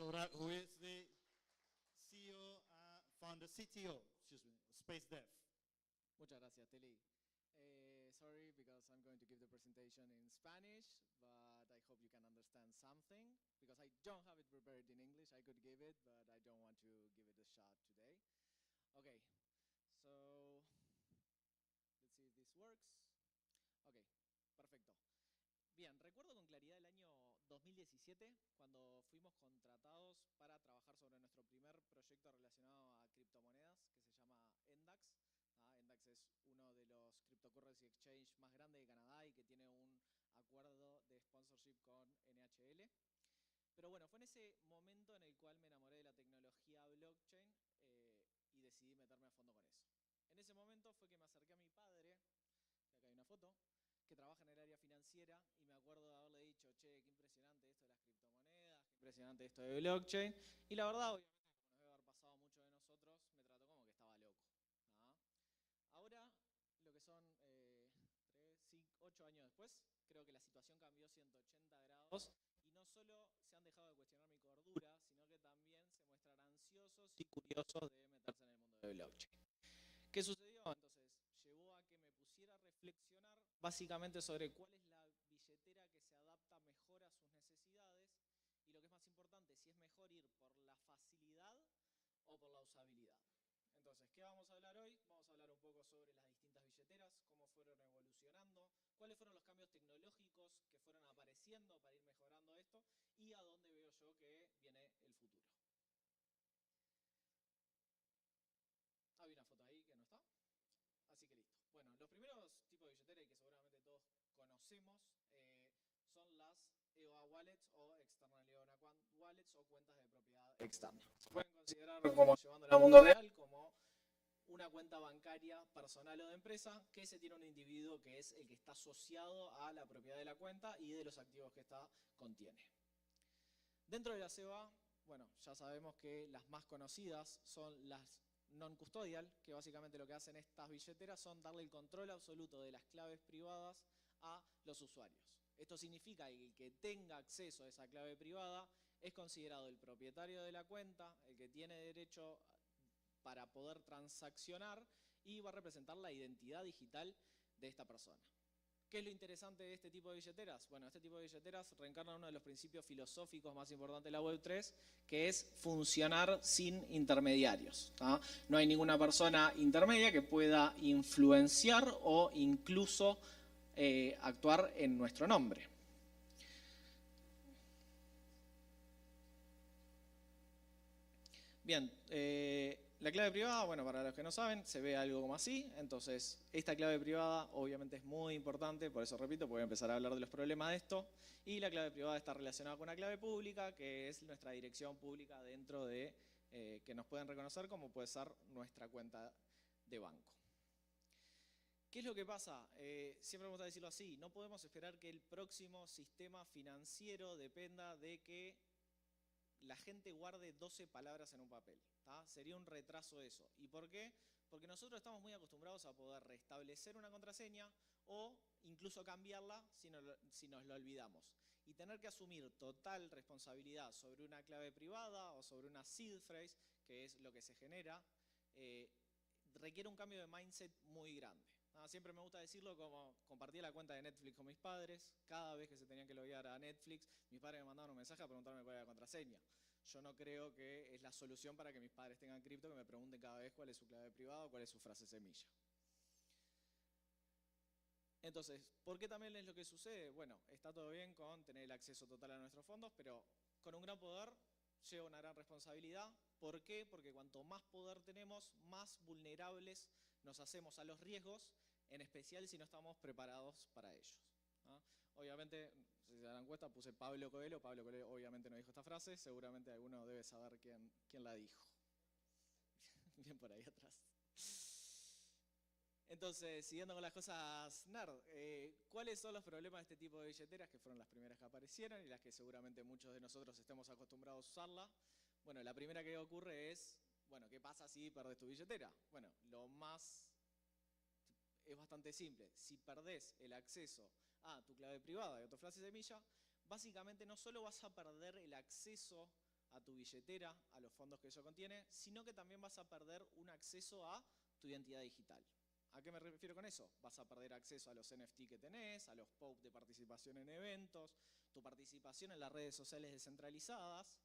So that who is the CEO, founder, CTO, excuse me, Space Dev. Muchas gracias, Teli. Sorry, because I'm going to give the presentation in Spanish, but I hope you can understand something, because I don't have it prepared in English. I could give it, but I don't want to give it a shot today. Okay, so let's see if this works. Okay, perfecto. Bien, recuerdo con claridad el año 2017, cuando fuimos contratados para trabajar sobre nuestro primer proyecto relacionado a criptomonedas, que se llama Endax. Endax es uno de los cryptocurrency exchange más grandes de Canadá y que tiene un acuerdo de sponsorship con NHL. Pero bueno, fue en ese momento en el cual me enamoré de la tecnología blockchain y decidí meterme a fondo con eso. En ese momento fue que me acerqué a mi padre, que acá hay una foto, que trabaja en el área financiera, y me acuerdo de haberle dicho, che, qué impresionante esto de las criptomonedas, qué impresionante esto de blockchain, y la verdad, obviamente, como nos debe haber pasado mucho de nosotros, me trató como que estaba loco, ¿no? Ahora, lo que son 8 años después, creo que la situación cambió 180 grados, y no solo se han dejado de cuestionar mi cordura, sino que también se muestran ansiosos y curiosos de meterse en el mundo de blockchain. ¿Qué sucedió? Entonces, llevó a que me pusiera a reflexionar básicamente sobre cuál es la billetera que se adapta mejor a sus necesidades y, lo que es más importante, si es mejor ir por la facilidad o por la usabilidad. Entonces, ¿qué vamos a hablar hoy? Vamos a hablar un poco sobre las distintas billeteras, cómo fueron evolucionando, cuáles fueron los cambios tecnológicos que fueron apareciendo para ir mejorando esto y a dónde veo yo que viene el futuro. Había una foto ahí que no está. Así que listo. Bueno, los primeros tipos de billetera y que seguramente todos conocemos son las EOA Wallets o External EOA Wallets o cuentas de propiedad externa. Se pueden considerar, como llevándolo al mundo real, como una cuenta bancaria personal o de empresa que se tiene un individuo que es el que está asociado a la propiedad de la cuenta y de los activos que esta contiene. Dentro de la EOA, bueno, ya sabemos que las más conocidas son las non-custodial, que básicamente lo que hacen estas billeteras son darle el control absoluto de las claves privadas a los usuarios. Esto significa que el que tenga acceso a esa clave privada es considerado el propietario de la cuenta, el que tiene derecho para poder transaccionar y va a representar la identidad digital de esta persona. ¿Qué es lo interesante de este tipo de billeteras? Bueno, este tipo de billeteras reencarnan uno de los principios filosóficos más importantes de la Web3, que es funcionar sin intermediarios. No hay ninguna persona intermedia que pueda influenciar o incluso actuar en nuestro nombre. Bien, la clave privada, bueno, para los que no saben, se ve algo como así. Entonces, esta clave privada obviamente es muy importante, por eso repito, voy a empezar a hablar de los problemas de esto. Y la clave privada está relacionada con una clave pública, que es nuestra dirección pública dentro de, que nos pueden reconocer como puede ser nuestra cuenta de banco. ¿Qué es lo que pasa? Siempre me gusta decirlo así, no podemos esperar que el próximo sistema financiero dependa de que la gente guarde 12 palabras en un papel. Sería un retraso eso. ¿Y por qué? Porque nosotros estamos muy acostumbrados a poder restablecer una contraseña o incluso cambiarla si nos lo olvidamos. Y tener que asumir total responsabilidad sobre una clave privada o sobre una seed phrase, que es lo que se genera, requiere un cambio de mindset muy grande. Siempre me gusta decirlo como compartía la cuenta de Netflix con mis padres. Cada vez que se tenían que loguear a Netflix, mis padres me mandaban un mensaje a preguntarme cuál era la contraseña. Yo no creo que es la solución para que mis padres tengan cripto, que me pregunten cada vez cuál es su clave privada o cuál es su frase semilla. Entonces, ¿por qué también es lo que sucede? Bueno, está todo bien con tener el acceso total a nuestros fondos, pero con un gran poder lleva una gran responsabilidad. ¿Por qué? Porque cuanto más poder tenemos, más vulnerables nos hacemos a los riesgos, en especial si no estamos preparados para ellos. Obviamente, si se dan cuenta, puse Pablo Coelho. Pablo Coelho obviamente no dijo esta frase, seguramente alguno debe saber quién la dijo. Bien por ahí atrás. Entonces, siguiendo con las cosas nerd, ¿cuáles son los problemas de este tipo de billeteras que fueron las primeras que aparecieron y las que seguramente muchos de nosotros estemos acostumbrados a usarla? Bueno, la primera que ocurre es, bueno, ¿qué pasa si perdés tu billetera? Bueno, es bastante simple. Si perdés el acceso a tu clave privada y a tu frase semilla, básicamente no solo vas a perder el acceso a tu billetera, a los fondos que eso contiene, sino que también vas a perder un acceso a tu identidad digital. ¿A qué me refiero con eso? Vas a perder acceso a los NFT que tenés, a los POP de participación en eventos, tu participación en las redes sociales descentralizadas.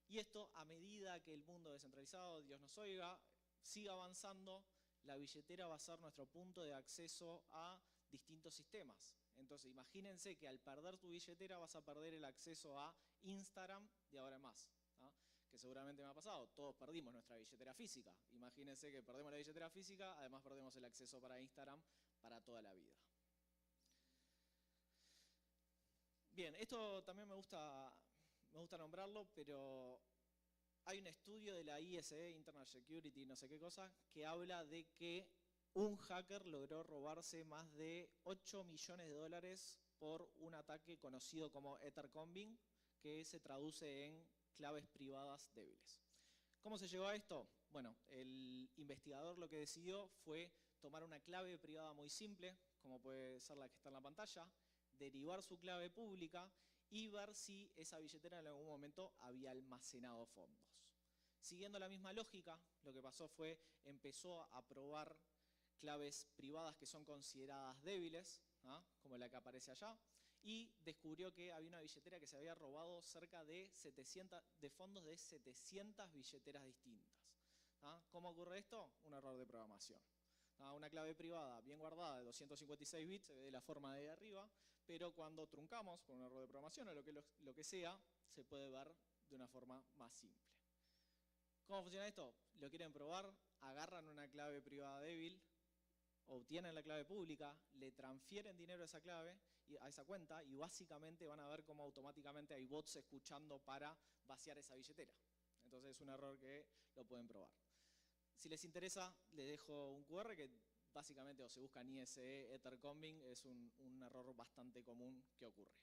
Y esto, a medida que el mundo descentralizado, Dios nos oiga, siga avanzando, la billetera va a ser nuestro punto de acceso a distintos sistemas. Entonces, imagínense que al perder tu billetera vas a perder el acceso a Instagram de ahora en más, ¿no? Que seguramente me ha pasado, todos perdimos nuestra billetera física. Imagínense que perdemos la billetera física, además perdemos el acceso para Instagram para toda la vida. Bien, esto también me gusta nombrarlo, pero hay un estudio de la ISE, Internal Security, no sé qué cosa, que habla de que un hacker logró robarse más de 8 millones de dólares por un ataque conocido como Eth Chanel, que se traduce en claves privadas débiles. ¿Cómo se llegó a esto? Bueno, el investigador lo que decidió fue tomar una clave privada muy simple, como puede ser la que está en la pantalla, derivar su clave pública y ver si esa billetera en algún momento había almacenado fondos. Siguiendo la misma lógica, lo que pasó fue empezó a probar claves privadas que son consideradas débiles, ¿ah? Como la que aparece allá, y descubrió que había una billetera que se había robado cerca de 700, de fondos de 700 billeteras distintas. ¿Ah? ¿Cómo ocurre esto? Un error de programación. Una clave privada bien guardada de 256 bits se ve de la forma de ahí arriba, pero cuando truncamos por un error de programación o lo que sea, se puede ver de una forma más simple. ¿Cómo funciona esto? ¿Lo quieren probar? Agarran una clave privada débil, obtienen la clave pública, le transfieren dinero a esa clave, a esa cuenta, y básicamente van a ver cómo automáticamente hay bots escuchando para vaciar esa billetera. Entonces es un error que lo pueden probar. Si les interesa, les dejo un QR que básicamente o se busca en ISE, Ethercombing, es un error bastante común que ocurre.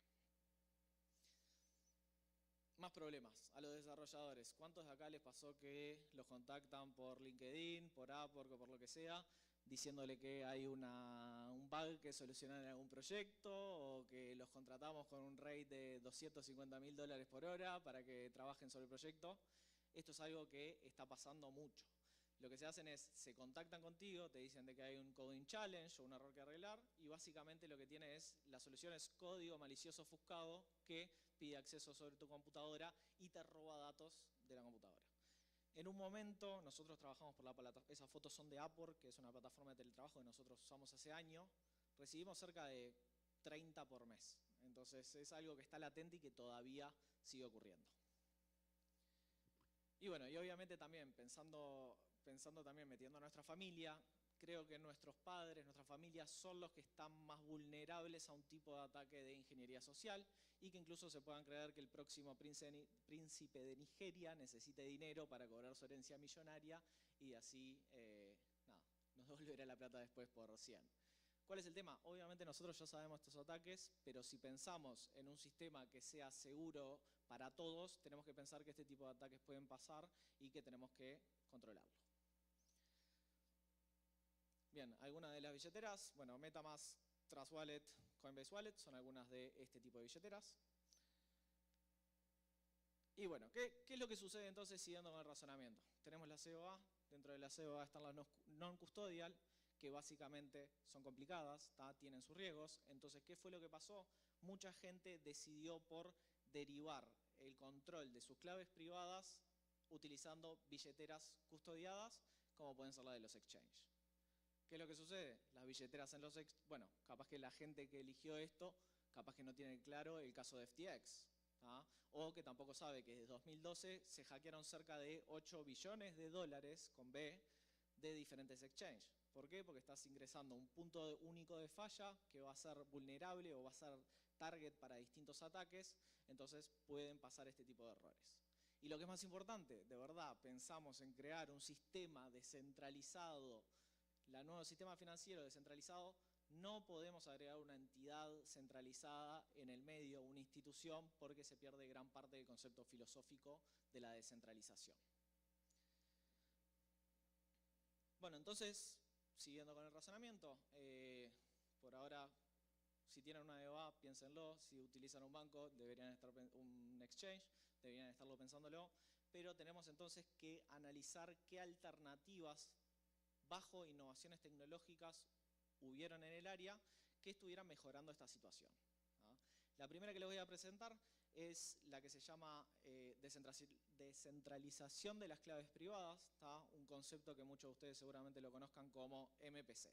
Más problemas a los desarrolladores. ¿Cuántos de acá les pasó que los contactan por LinkedIn, por Upwork o por lo que sea, diciéndole que hay un bug que solucionar en algún proyecto o que los contratamos con un rate de $250.000 por hora para que trabajen sobre el proyecto? Esto es algo que está pasando mucho. Lo que se hacen es, se contactan contigo, te dicen de que hay un coding challenge o un error que arreglar y básicamente lo que tiene es, la solución es código malicioso ofuscado que pide acceso sobre tu computadora y te roba datos de la computadora. En un momento, nosotros trabajamos por la plataforma, esas fotos son de Upwork, que es una plataforma de teletrabajo que nosotros usamos hace años, recibimos cerca de 30 por mes. Entonces es algo que está latente y que todavía sigue ocurriendo. Y bueno, y obviamente también pensando también metiendo a nuestra familia, creo que nuestros padres, nuestras familias son los que están más vulnerables a un tipo de ataque de ingeniería social y que incluso se puedan creer que el próximo príncipe de Nigeria necesite dinero para cobrar su herencia millonaria y así, nos devolverá la plata después por 100. ¿Cuál es el tema? Obviamente nosotros ya sabemos estos ataques, pero si pensamos en un sistema que sea seguro para todos, tenemos que pensar que este tipo de ataques pueden pasar y que tenemos que controlarlo. Bien, algunas de las billeteras, bueno, MetaMask, Trust Wallet, Coinbase Wallet, son algunas de este tipo de billeteras. Y bueno, ¿qué es lo que sucede entonces siguiendo con el razonamiento? Tenemos la COA, dentro de la COA están las non-custodial, que básicamente son complicadas, tienen sus riesgos. Entonces, ¿qué fue lo que pasó? Mucha gente decidió por derivar el control de sus claves privadas utilizando billeteras custodiadas, como pueden ser las de los exchanges. ¿Qué es lo que sucede? Las billeteras en los bueno, capaz que la gente que eligió esto, capaz que no tiene claro el caso de FTX, o que tampoco sabe que desde 2012 se hackearon cerca de 8 billones de dólares con B de diferentes exchanges. ¿Por qué? Porque estás ingresando un punto único de falla que va a ser vulnerable o va a ser target para distintos ataques, entonces pueden pasar este tipo de errores. Y lo que es más importante, de verdad, pensamos en crear un sistema descentralizado, el nuevo sistema financiero descentralizado, no podemos agregar una entidad centralizada en el medio, una institución, porque se pierde gran parte del concepto filosófico de la descentralización. Bueno, entonces, siguiendo con el razonamiento, por ahora, si tienen una EOA, piénsenlo. Si utilizan un banco, deberían estar un exchange, deberían estarlo pensándolo. pero tenemos entonces que analizar qué alternativas bajo innovaciones tecnológicas hubieron en el área que estuvieran mejorando esta situación. La primera que les voy a presentar es la que se llama descentralización de las claves privadas, un concepto que muchos de ustedes seguramente lo conozcan como MPC.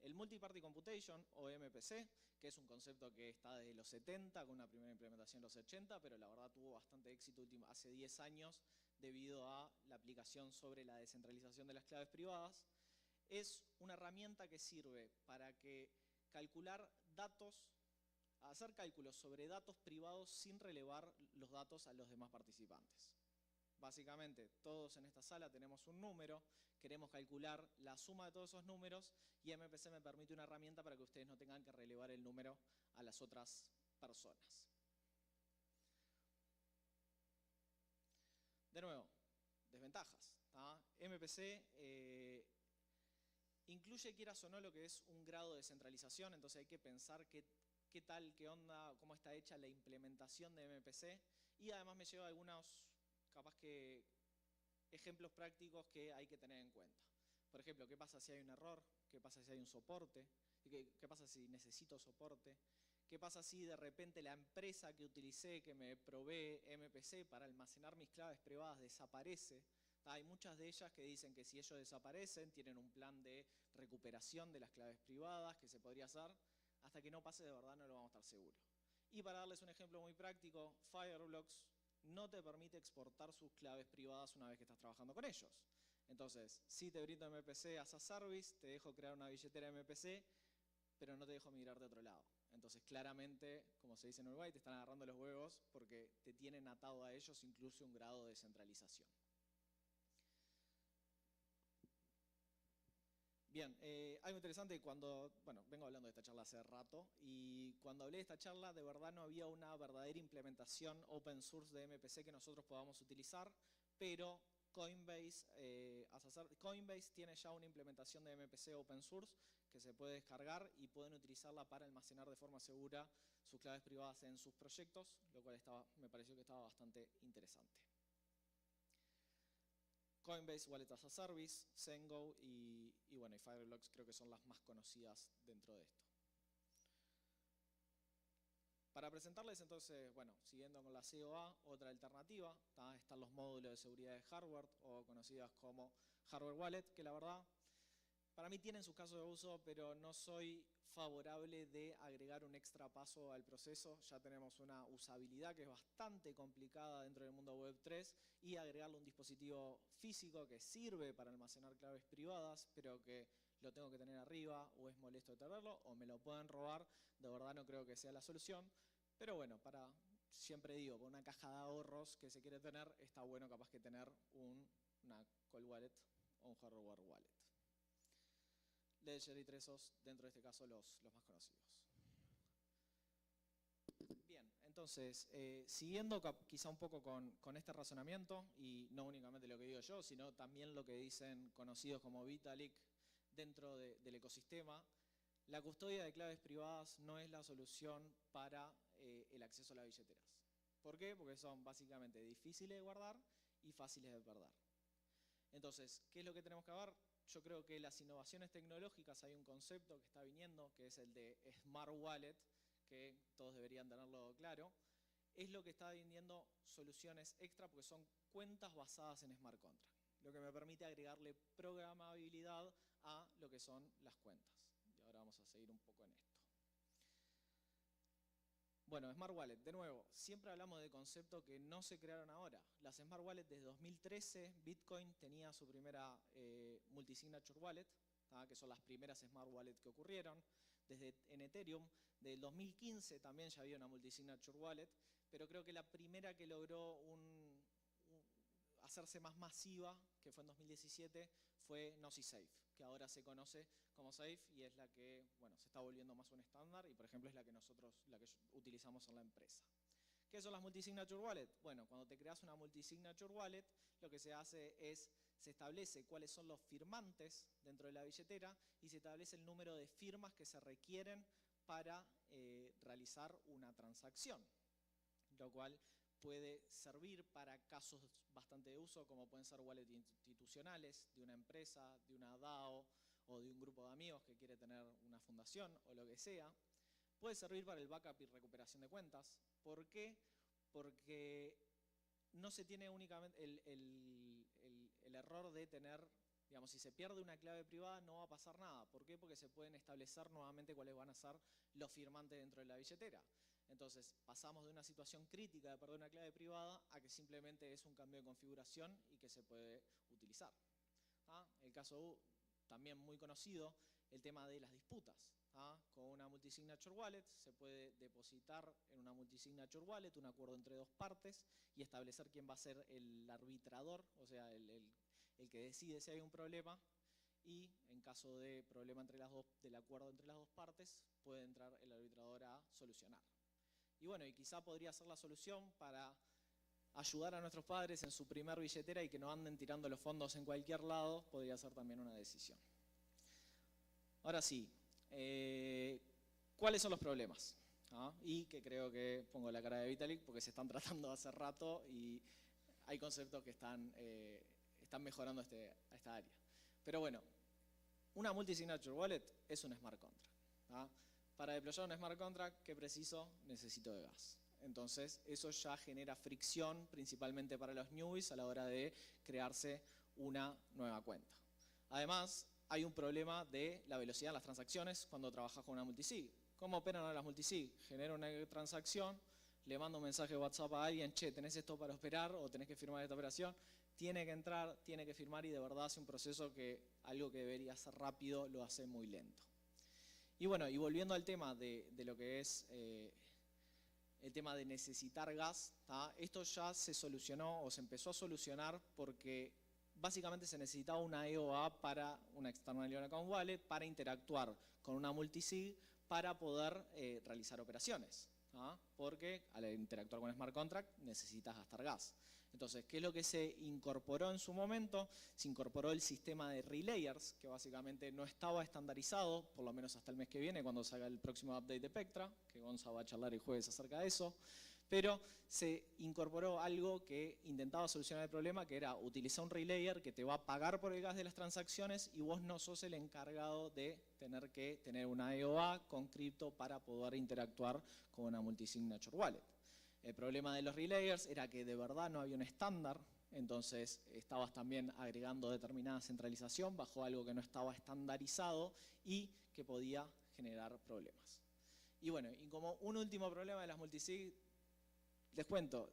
El Multi-Party Computation, o MPC, que es un concepto que está desde los 70, con una primera implementación en los 80, pero la verdad tuvo bastante éxito hace 10 años debido a la aplicación sobre la descentralización de las claves privadas. Es una herramienta que sirve para calcular datos, hacer cálculos sobre datos privados sin relevar los datos a los demás participantes. Básicamente, todos en esta sala tenemos un número, queremos calcular la suma de todos esos números y MPC me permite una herramienta para que ustedes no tengan que relevar el número a las otras personas. De nuevo, desventajas. MPC incluye, quieras o no, lo que es un grado de descentralización, entonces hay que pensar qué tal, qué onda, cómo está hecha la implementación de MPC, y además me lleva algunos, capaz que, ejemplos prácticos que hay que tener en cuenta. Por ejemplo, ¿qué pasa si hay un error? ¿Qué pasa si hay un soporte? ¿Qué pasa si necesito soporte? ¿Qué pasa si de repente la empresa que utilicé, que me provee MPC para almacenar mis claves privadas, desaparece? Hay muchas de ellas que dicen que si ellos desaparecen, tienen un plan de recuperación de las claves privadas que se podría hacer. Hasta que no pase, de verdad no lo vamos a estar seguros. Y para darles un ejemplo muy práctico, Fireblocks no te permite exportar sus claves privadas una vez que estás trabajando con ellos. Entonces, sí te brindo MPC as a service, te dejo crear una billetera MPC, pero no te dejo migrar de otro lado. Entonces, claramente, como se dice en Uruguay, te están agarrando los huevos porque te tienen atado a ellos incluso un grado de descentralización. Bien, algo interesante cuando, vengo hablando de esta charla hace rato, y cuando hablé de esta charla, de verdad no había una verdadera implementación open source de MPC que nosotros podamos utilizar, pero Coinbase tiene ya una implementación de MPC open source que se puede descargar y pueden utilizarla para almacenar de forma segura sus claves privadas en sus proyectos, lo cual me pareció que estaba bastante interesante. Coinbase Wallet as a Service, Zengo y Fireblocks creo que son las más conocidas dentro de esto. Para presentarles entonces, siguiendo con la COA, otra alternativa, están los módulos de seguridad de hardware o conocidas como hardware wallet, que la verdad para mí tienen sus casos de uso, pero no soy favorable de agregar un extra paso al proceso. Ya tenemos una usabilidad que es bastante complicada dentro del mundo Web 3 y agregarle un dispositivo físico que sirve para almacenar claves privadas, pero que lo tengo que tener arriba o es molesto de tenerlo o me lo pueden robar, de verdad no creo que sea la solución. Pero bueno, siempre digo, para una caja de ahorros que se quiere tener, está bueno capaz que tener una cold wallet o un hardware wallet. Ledger y Trezos, dentro de este caso, los más conocidos. Bien, entonces, siguiendo quizá un poco con este razonamiento, y no únicamente lo que digo yo, sino también lo que dicen conocidos como Vitalik dentro del ecosistema, la custodia de claves privadas no es la solución para el acceso a las billeteras. ¿Por qué? Porque son básicamente difíciles de guardar y fáciles de perder. Entonces, ¿qué es lo que tenemos que ver? Yo creo que las innovaciones tecnológicas, hay un concepto que está viniendo, que es el de Smart Wallet, que todos deberían tenerlo claro, es lo que está viniendo soluciones extra porque son cuentas basadas en smart contract, lo que me permite agregarle programabilidad a lo que son las cuentas. Y ahora vamos a seguir un poco en esto. Bueno, Smart Wallet, de nuevo, siempre hablamos de conceptos que no se crearon ahora. Las Smart Wallet desde 2013, Bitcoin tenía su primera Multisignature Wallet, que son las primeras Smart Wallet que ocurrieron. En Ethereum, del 2015 también ya había una Multisignature Wallet, pero creo que la primera que logró hacerse más masiva, que fue en 2017, fue Gnosis Safe, que ahora se conoce como Safe y es la que se está volviendo más un estándar y por ejemplo es la que utilizamos en la empresa. ¿Qué son las Multisignature Wallet? Bueno, cuando te creas una Multisignature Wallet, lo que se hace es, se establece cuáles son los firmantes dentro de la billetera y se establece el número de firmas que se requieren para realizar una transacción, lo cual puede servir para casos bastante de uso, como pueden ser wallets institucionales, de una empresa, de una DAO o de un grupo de amigos que quiere tener una fundación o lo que sea. Puede servir para el backup y recuperación de cuentas. ¿Por qué? Porque no se tiene únicamente el error de tener, digamos, si se pierde una clave privada no va a pasar nada. ¿Por qué? Porque se pueden establecer nuevamente cuáles van a ser los firmantes dentro de la billetera. Entonces pasamos de una situación crítica de perder una clave privada a que simplemente es un cambio de configuración y que se puede utilizar. El caso también muy conocido, el tema de las disputas. Con una multisignature wallet se puede depositar en una multisignature wallet un acuerdo entre dos partes y establecer quién va a ser el arbitrador, o sea, el que decide si hay un problema, y en caso de problema entre las dos, del acuerdo entre las dos partes, puede entrar el arbitrador a solucionar. Y bueno, y quizá podría ser la solución para ayudar a nuestros padres en su primer billetera y que no anden tirando los fondos en cualquier lado, podría ser también una decisión. Ahora sí, ¿cuáles son los problemas? Y que creo que pongo la cara de Vitalik porque se están tratando hace rato y hay conceptos que están mejorando esta área. Pero bueno, una multisignature wallet es un smart contract. Para deployar un smart contract, ¿qué preciso? Necesito de gas. Entonces, eso ya genera fricción, principalmente para los newbies, a la hora de crearse una nueva cuenta. Además, hay un problema de la velocidad de las transacciones cuando trabajas con una multisig. ¿Cómo operan ahora las multisig? Genero una transacción, le mando un mensaje de WhatsApp a alguien, che, ¿tenés esto para operar o tenés que firmar esta operación? Tiene que entrar, tiene que firmar y de verdad hace un proceso que algo que debería ser rápido lo hace muy lento. Y bueno, y volviendo al tema de lo que es el tema de necesitar gas, esto ya se solucionó o se empezó a solucionar porque básicamente se necesitaba una EOA para una External Union Account Wallet para interactuar con una multisig para poder realizar operaciones. Porque al interactuar con Smart Contract necesitas gastar gas. Entonces, ¿qué es lo que se incorporó en su momento? Se incorporó el sistema de relayers, que básicamente no estaba estandarizado, por lo menos hasta el mes que viene, cuando salga el próximo update de Pectra, que Gonza va a charlar el jueves acerca de eso. Pero se incorporó algo que intentaba solucionar el problema, que era utilizar un relayer que te va a pagar por el gas de las transacciones y vos no sos el encargado de tener que tener una EOA con cripto para poder interactuar con una multisignature wallet. El problema de los relayers era que de verdad no había un estándar, entonces estabas también agregando determinada centralización bajo algo que no estaba estandarizado y que podía generar problemas. Y bueno, y como un último problema de las multisig, les cuento,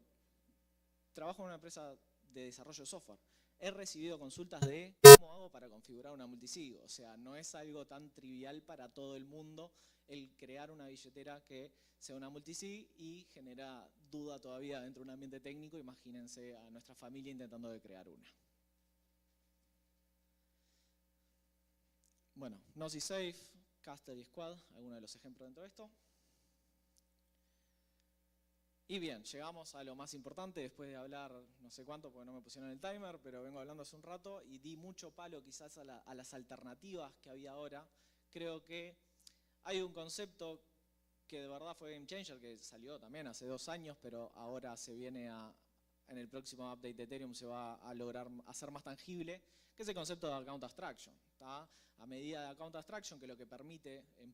trabajo en una empresa de desarrollo de software. He recibido consultas de cómo hago para configurar una multisig. O sea, no es algo tan trivial para todo el mundo el crear una billetera que sea una multisig y genera duda todavía dentro de un ambiente técnico. Imagínense a nuestra familia intentando de crear una. Bueno, Nosy Safe, Caster y Squad, algunos de los ejemplos dentro de esto. Y bien, llegamos a lo más importante después de hablar no sé cuánto porque no me pusieron el timer, pero vengo hablando hace un rato y di mucho palo quizás a las alternativas que había ahora. Creo que hay un concepto que de verdad fue game changer, que salió también hace 2 años, pero ahora se viene en el próximo update de Ethereum se va a lograr hacer más tangible, que es el concepto de account abstraction. A medida de account abstraction, que lo que permite, en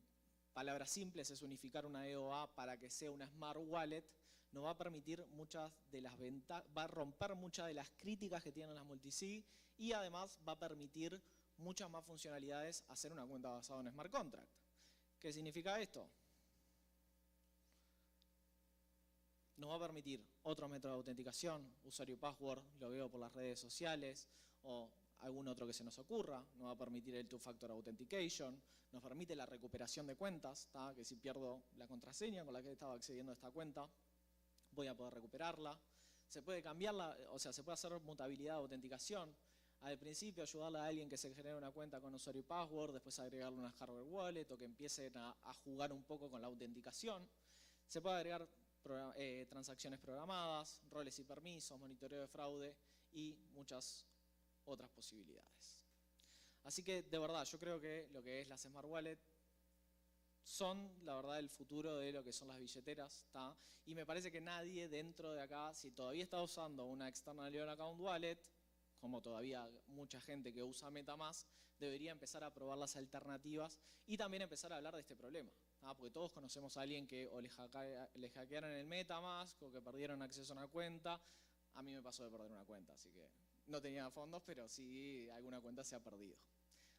palabras simples, es unificar una EOA para que sea una smart wallet, nos va a permitir muchas de las ventajas, va a romper muchas de las críticas que tienen las multisig y además va a permitir muchas más funcionalidades hacer una cuenta basada en smart contract. ¿Qué significa esto? Nos va a permitir otros métodos de autenticación, usuario y password, logueo por las redes sociales o algún otro que se nos ocurra. Nos va a permitir el two-factor authentication, nos permite la recuperación de cuentas, que si pierdo la contraseña con la que estaba accediendo a esta cuenta, voy a poder recuperarla. Se puede cambiarla, o sea, se puede hacer mutabilidad de autenticación. Al principio ayudarle a alguien que se genere una cuenta con usuario y password, después agregarle una hardware wallet o que empiecen a jugar un poco con la autenticación. Se puede agregar transacciones programadas, roles y permisos, monitoreo de fraude y muchas otras posibilidades. Así que de verdad, yo creo que lo que es las Smart Wallet son, la verdad, el futuro de lo que son las billeteras, ¿tá? Y me parece que nadie dentro de acá, si todavía está usando una external loan account wallet, como todavía mucha gente que usa MetaMask, debería empezar a probar las alternativas y también empezar a hablar de este problema, ¿tá? Porque todos conocemos a alguien que o le hackearon el MetaMask o que perdieron acceso a una cuenta. A mí me pasó de perder una cuenta, así que no tenía fondos, pero sí alguna cuenta se ha perdido.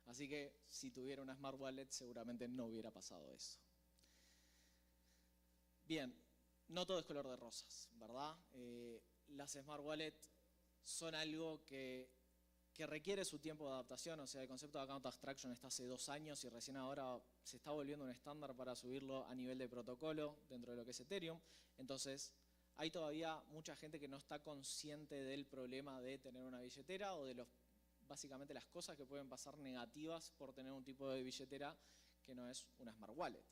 Así que si tuviera una Smart Wallet seguramente no hubiera pasado eso. Bien, no todo es color de rosas, ¿verdad? Las Smart Wallet son algo que requiere su tiempo de adaptación. O sea, el concepto de Account Abstraction está hace 2 años y recién ahora se está volviendo un estándar para subirlo a nivel de protocolo dentro de lo que es Ethereum. Entonces, hay todavía mucha gente que no está consciente del problema de tener una billetera o de básicamente las cosas que pueden pasar negativas por tener un tipo de billetera que no es una Smart Wallet.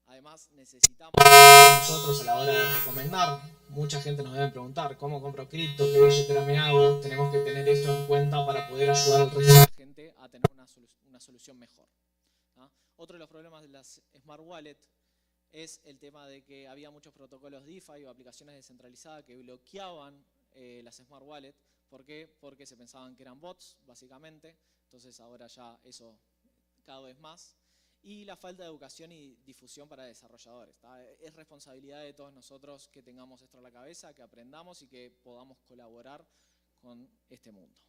Además, necesitamos nosotros a la hora de recomendar. Mucha gente nos debe preguntar cómo compro cripto, qué billetera me hago. Tenemos que tener esto en cuenta para poder ayudar al resto de la gente a tener una solución mejor, ¿no? Otro de los problemas de las Smart Wallet es el tema de que había muchos protocolos DeFi o aplicaciones descentralizadas que bloqueaban las Smart Wallet. ¿Por qué? Porque se pensaban que eran bots, básicamente. Entonces ahora ya eso cada vez más. Y la falta de educación y difusión para desarrolladores, ¿tá? Es responsabilidad de todos nosotros que tengamos esto en la cabeza, que aprendamos y que podamos colaborar con este mundo.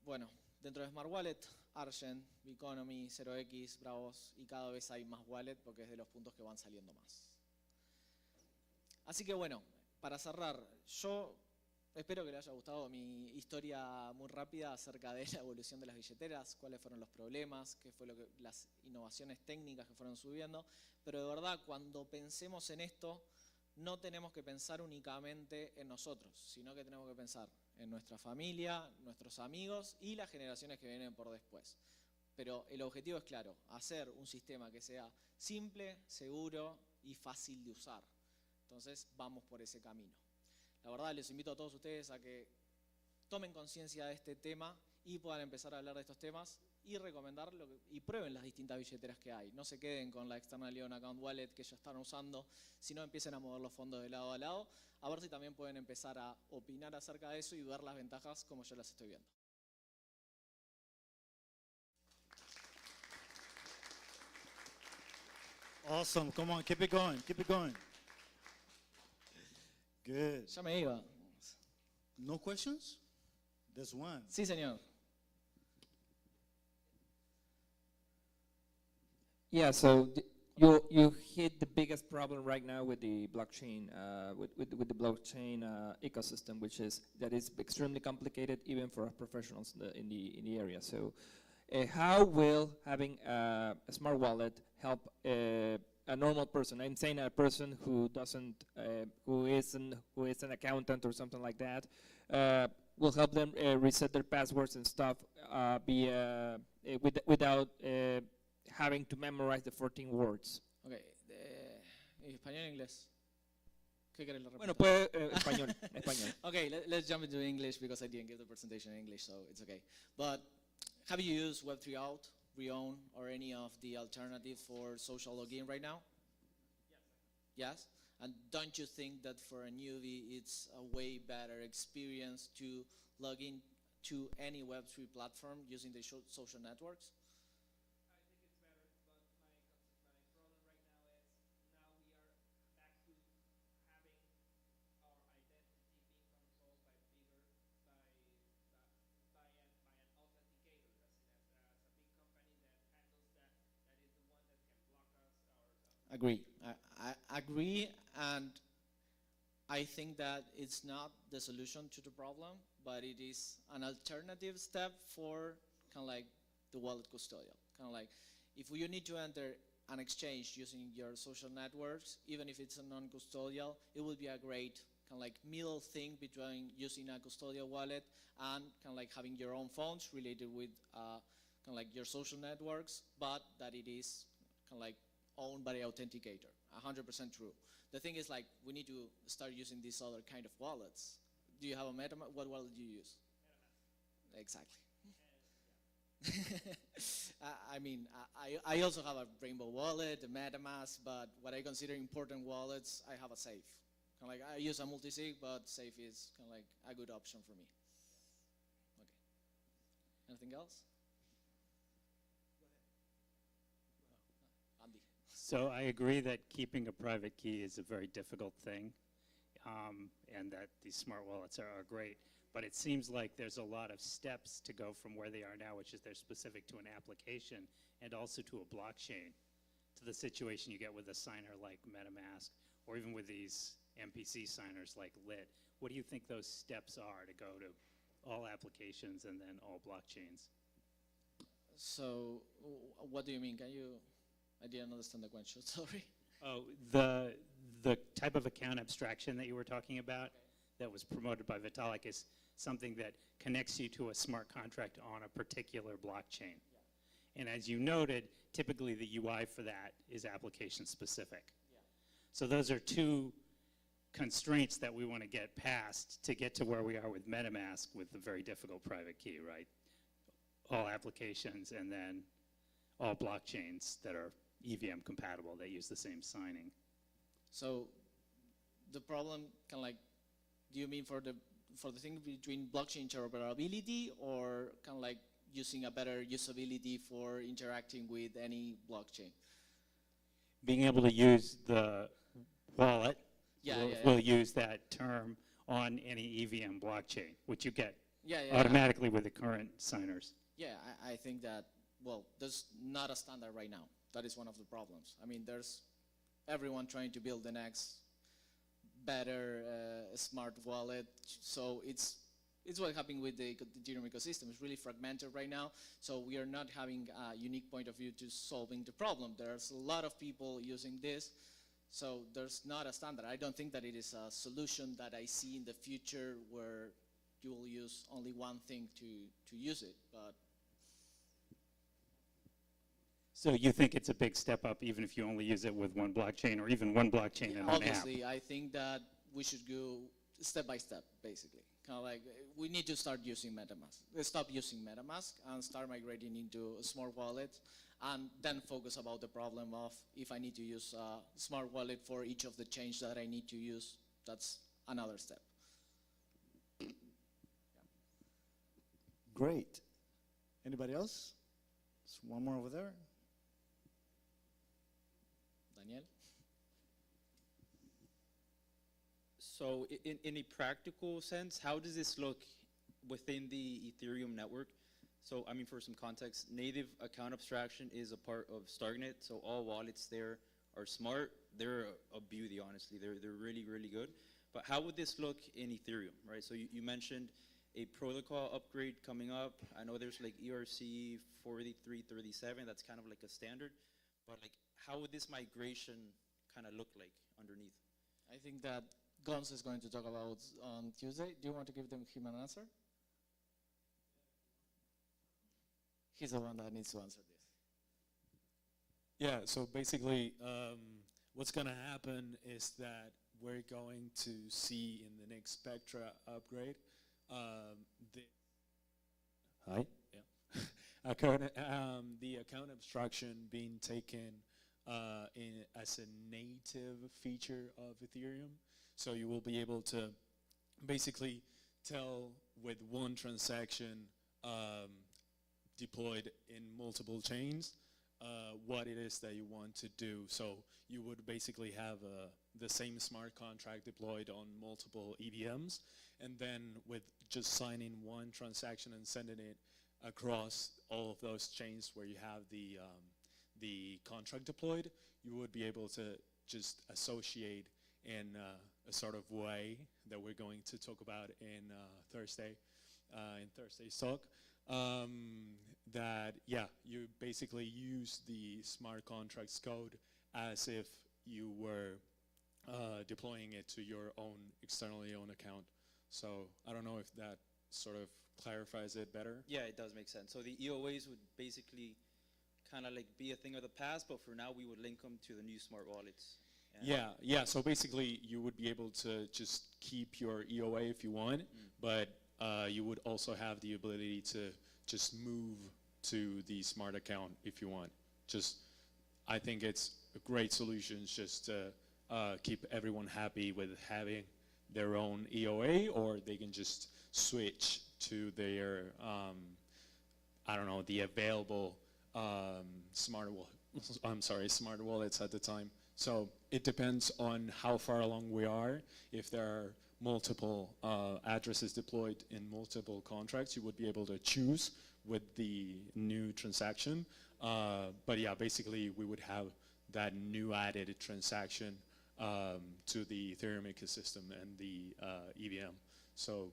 Bueno, dentro de Smart Wallet, Argent, Biconomy, 0x, Bravos, y cada vez hay más wallet porque es de los puntos que van saliendo más. Así que bueno, para cerrar, yo espero que les haya gustado mi historia muy rápida acerca de la evolución de las billeteras, cuáles fueron los problemas, qué fue las innovaciones técnicas que fueron subiendo. Pero de verdad, cuando pensemos en esto, no tenemos que pensar únicamente en nosotros, sino que tenemos que pensar en nuestra familia, nuestros amigos y las generaciones que vienen por después. Pero el objetivo es claro, hacer un sistema que sea simple, seguro y fácil de usar. Entonces vamos por ese camino. La verdad, les invito a todos ustedes a que tomen conciencia de este tema y puedan empezar a hablar de estos temas y recomendarlo y prueben las distintas billeteras que hay. No se queden con la external loan account wallet que ya están usando, sino empiecen a mover los fondos de lado a lado, a ver si también pueden empezar a opinar acerca de eso y ver las ventajas como yo las estoy viendo. Awesome. Come on, keep it going. Keep it going. Good. Ya me iba. No questions? There's one. Sí, señor. Yeah, so you hit the biggest problem right now with the blockchain, with the blockchain ecosystem, which is that it's extremely complicated even for professionals in the area. So, how will having a smart wallet help a normal person? I'm saying a person who doesn't, who is an accountant or something like that, will help them reset their passwords and stuff, without having to memorize the 14 words. Okay, español, inglés. ¿Qué querés? Bueno, puede español, español. Okay, let's jump into English because I didn't give the presentation in English, so it's okay. But have you used Web3 Out, Reown, or any of the alternatives for social login right now? Yes. And don't you think that for a newbie it's a way better experience to log in to any Web3 platform using the social networks? Agree. I agree, and I think that it's not the solution to the problem, but it is an alternative step for kind of like the wallet custodial. Kind of like if you need to enter an exchange using your social networks, even if it's a non-custodial, it would be a great kind of like middle thing between using a custodial wallet and kind of like having your own phones related with kind of like your social networks, but that it is kind of like owned by the authenticator. 100% true. The thing is, like, we need to start using these other kind of wallets. Do you have a MetaMask? What wallet do you use? Exactly. I mean, I also have a Rainbow wallet, a MetaMask, but what I consider important wallets, I have a safe. Kind of like I use a multi-sig, but safe is kind of like a good option for me. Okay. Anything else? Andy. So I agree that keeping a private key is a very difficult thing, and that these smart wallets are great. But it seems like there's a lot of steps to go from where they are now, which is they're specific to an application and also to a blockchain, to the situation you get with a signer like MetaMask, or even with these MPC signers like Lit. What do you think those steps are to go to all applications and then all blockchains? So, what do you mean? I didn't understand the question, sorry. Oh, the type of account abstraction that you were talking about, that was promoted by Vitalik, is something that connects you to a smart contract on a particular blockchain. Yeah. And as you noted, typically the UI for that is application specific. Yeah. So those are two constraints that we want to get past to get to where we are with MetaMask with the very difficult private key, right? All applications and then all blockchains that are EVM compatible, that use the same signing. So the problem, kind of like, do you mean for the thing between blockchain interoperability, or kind of like using a better usability for interacting with any blockchain? Being able to use the wallet, Yeah, we'll use that term on any EVM blockchain, which you get Yeah. automatically with the current signers. Yeah, I think that, well, there's not a standard right now. That is one of the problems. I mean, there's everyone trying to build the next better smart wallet. So it's what happened with the Ethereum ecosystem. It's really fragmented right now. So we are not having a unique point of view to solving the problem. There's a lot of people using this. So there's not a standard. I don't think that it is a solution that I see in the future where you will use only one thing to use it. But So you think it's a big step up even if you only use it with one blockchain, or even one blockchain and an app? obviously, I think that we should go step by step, basically. Kind of like, we need to start using MetaMask. Stop using MetaMask and start migrating into a smart wallet, and then focus about the problem of if I need to use a smart wallet for each of the chains that I need to use. That's another step. Great. Anybody else? There's one more over there. Daniel? So in a practical sense, how does this look within the Ethereum network? So I mean, for some context, native account abstraction is a part of Starknet, so all wallets there are smart. They're a beauty, honestly. They're really, really good. But how would this look in Ethereum, right? So you mentioned a protocol upgrade coming up. I know there's like ERC 4337, that's kind of like a standard. But like, how would this migration kind of look like underneath? I think that Gons is going to talk about on Tuesday. Do you want to give him an answer? He's the one that needs to answer this. Yeah, so basically what's going to happen is that we're going to see in the next Spectra upgrade Hi. the account abstraction being taken as a native feature of Ethereum. So you will be able to basically tell with one transaction deployed in multiple chains what it is that you want to do. So you would basically have the same smart contract deployed on multiple EVMs, and then with just signing one transaction and sending it across all of those chains where you have the contract deployed, you would be able to just associate in a sort of way that we're going to talk about in Thursday's talk. That, yeah, you basically use the smart contracts code as if you were deploying it to your own externally owned account. So I don't know if that sort of clarifies it better. Yeah, it does make sense. So the EOAs would basically kind of like be a thing of the past, but for now we would link them to the new smart wallets. Yeah. So basically you would be able to just keep your EOA if you want, but you would also have the ability to just move to the smart account if you want. Just, I think it's a great solution just to keep everyone happy with having their own EOA, or they can just switch to their, I don't know, the available smart wallets at the time. So it depends on how far along we are. If there are multiple addresses deployed in multiple contracts, you would be able to choose with the new transaction. But yeah, basically we would have that new added transaction to the Ethereum ecosystem and the EVM. So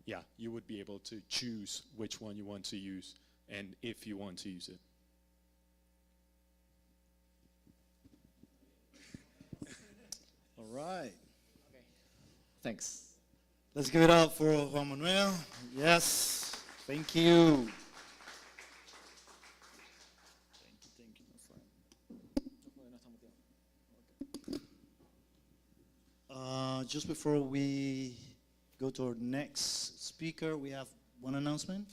yeah, you would be able to choose which one you want to use and if you want to use it. All right. Okay. Thanks. Let's give it up for Juan Manuel. Yes, thank you. Thank you, my friend. Just before we go to our next speaker, we have one announcement.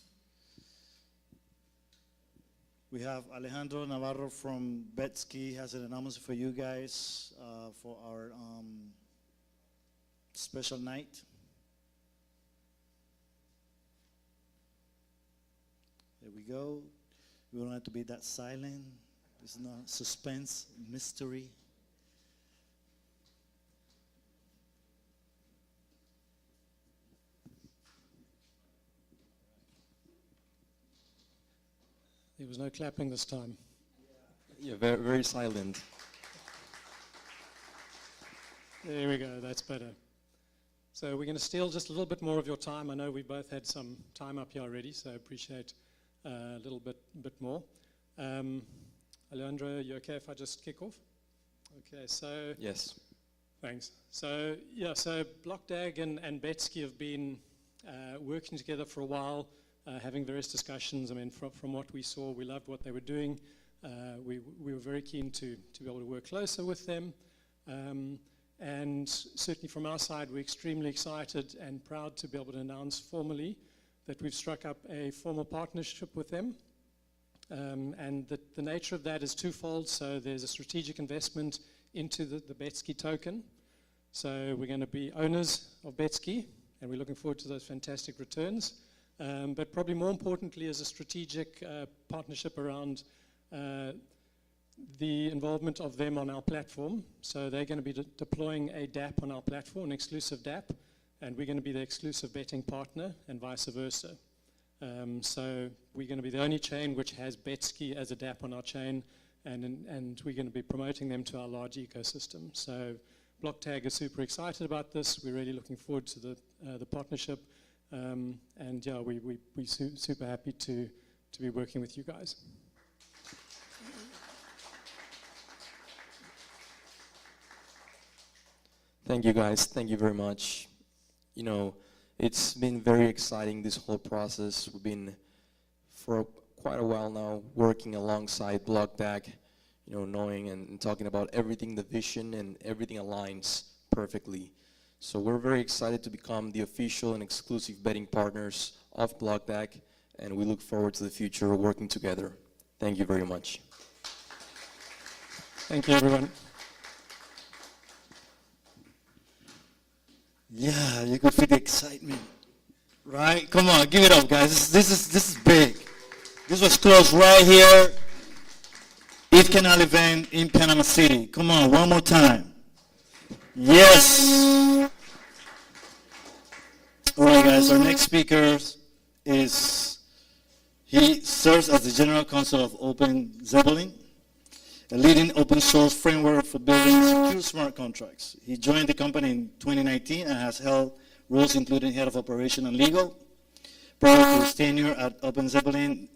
We have Alejandro Navarro from Betsky has an announcement for you guys for our special night. There we go. We don't have to be that silent. It's not suspense, mystery. There was no clapping this time. Yeah, very, very silent. There we go, that's better. So we're going to steal just a little bit more of your time. I know we both had some time up here already, so I appreciate a little bit more. Alejandro, you okay if I just kick off? Okay, so... Yes. Thanks. So, yeah, so BlockDAG and Betsky have been working together for a while, having various discussions. I mean, from what we saw, we loved what they were doing. We were very keen to be able to work closer with them. And certainly from our side, we're extremely excited and proud to be able to announce formally that we've struck up a formal partnership with them. And the nature of that is twofold. So there's a strategic investment into the Betsky token. So we're going to be owners of Betsky, and we're looking forward to those fantastic returns. But probably more importantly is a strategic partnership around the involvement of them on our platform. So they're going to be deploying a DApp on our platform, an exclusive DApp, and we're going to be the exclusive betting partner and vice versa. So we're going to be the only chain which has Betsky as a DApp on our chain, and we're going to be promoting them to our large ecosystem. So BlockTag is super excited about this. We're really looking forward to the partnership. And yeah, we're super happy to be working with you guys. Thank you, guys. Thank you very much. You know, it's been very exciting, this whole process. We've been, for quite a while now, working alongside BlockDAG, you know, knowing and talking about everything, the vision, and everything aligns perfectly. So we're very excited to become the official and exclusive betting partners of BlockDAG, and we look forward to the future of working together. Thank you very much. Thank you, everyone. Yeah, you could feel the excitement, right? Come on, give it up, guys. This is big. This was close right here. Eth Chanel event in Panama City. Come on, one more time. Yes. All right, guys. Our next speaker he serves as the general counsel of Open Zeppelin, a leading open source framework for building secure smart contracts. He joined the company in 2019 and has held roles including head of operation and legal. Prior to his tenure at Open Zeppelin,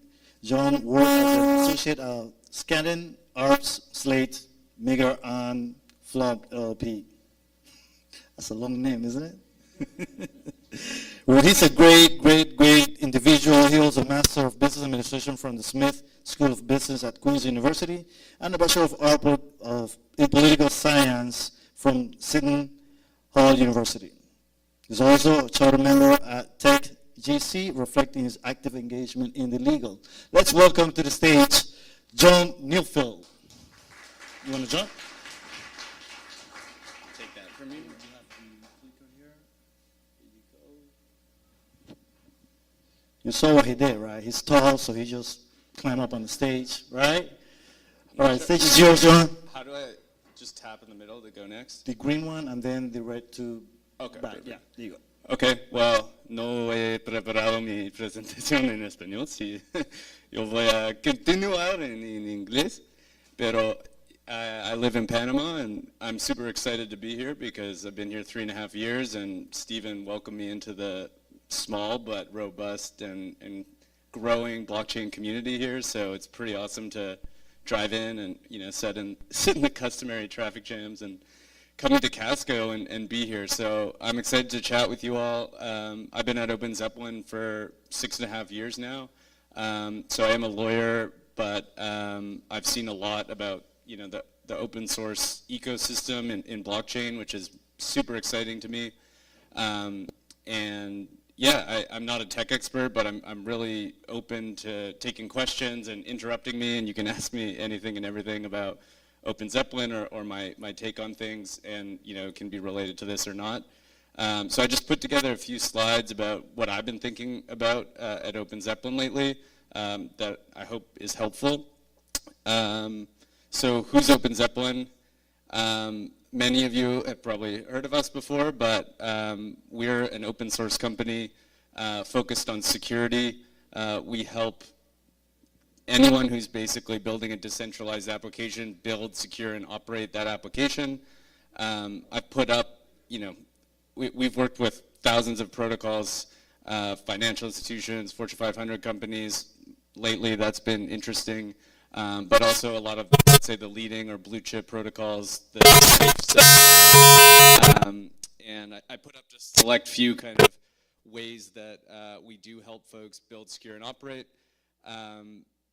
John worked as an associate at Scandin, Arps, Slate, Meager, and Flock LLP. That's a long name, isn't it? Well, he's a great individual. He holds a Master of Business Administration from the Smith School of Business at Queen's University and a Bachelor in Political Science from Seton Hall University. He's also a charter member at Tech GC, reflecting his active engagement in the legal. Let's welcome to the stage John Neufeld. You want to jump? Take that from me. You have to click on here. Here you go. You saw what he did, right? He's tall, so he just climbed up on the stage, right? All right, stage is yours, John. How do I just tap in the middle to go next? The green one and then the red to Okay, back. perfect. Yeah, there you go. Okay, well, no he preparado mi presentación en español, sí. Yo voy a continuar en inglés, pero I live in Panama and I'm super excited to be here because I've been here 3.5 years and Stephen welcomed me into the small but robust and growing blockchain community here, so it's pretty awesome to drive in and sit in the customary traffic jams and come to Casco and be here. So I'm excited to chat with you all. I've been at Open Zeppelin for 6.5 years now. So I am a lawyer, but I've seen a lot about the open source ecosystem in blockchain, which is super exciting to me. And yeah, I'm not a tech expert, but I'm really open to taking questions and interrupting me, and you can ask me anything and everything about Open Zeppelin or my take on things, and it can be related to this or not. So I just put together a few slides about what I've been thinking about at Open Zeppelin lately that I hope is helpful. So who's Open Zeppelin? Many of you have probably heard of us before, but we're an open source company focused on security. We help anyone who's basically building a decentralized application build, secure, and operate that application. I've put up, we've worked with thousands of protocols, financial institutions, Fortune 500 companies. Lately, that's been interesting. But also a lot of, let's say, the leading or blue chip protocols. And I put up just a select few kind of ways that we do help folks build, secure, and operate.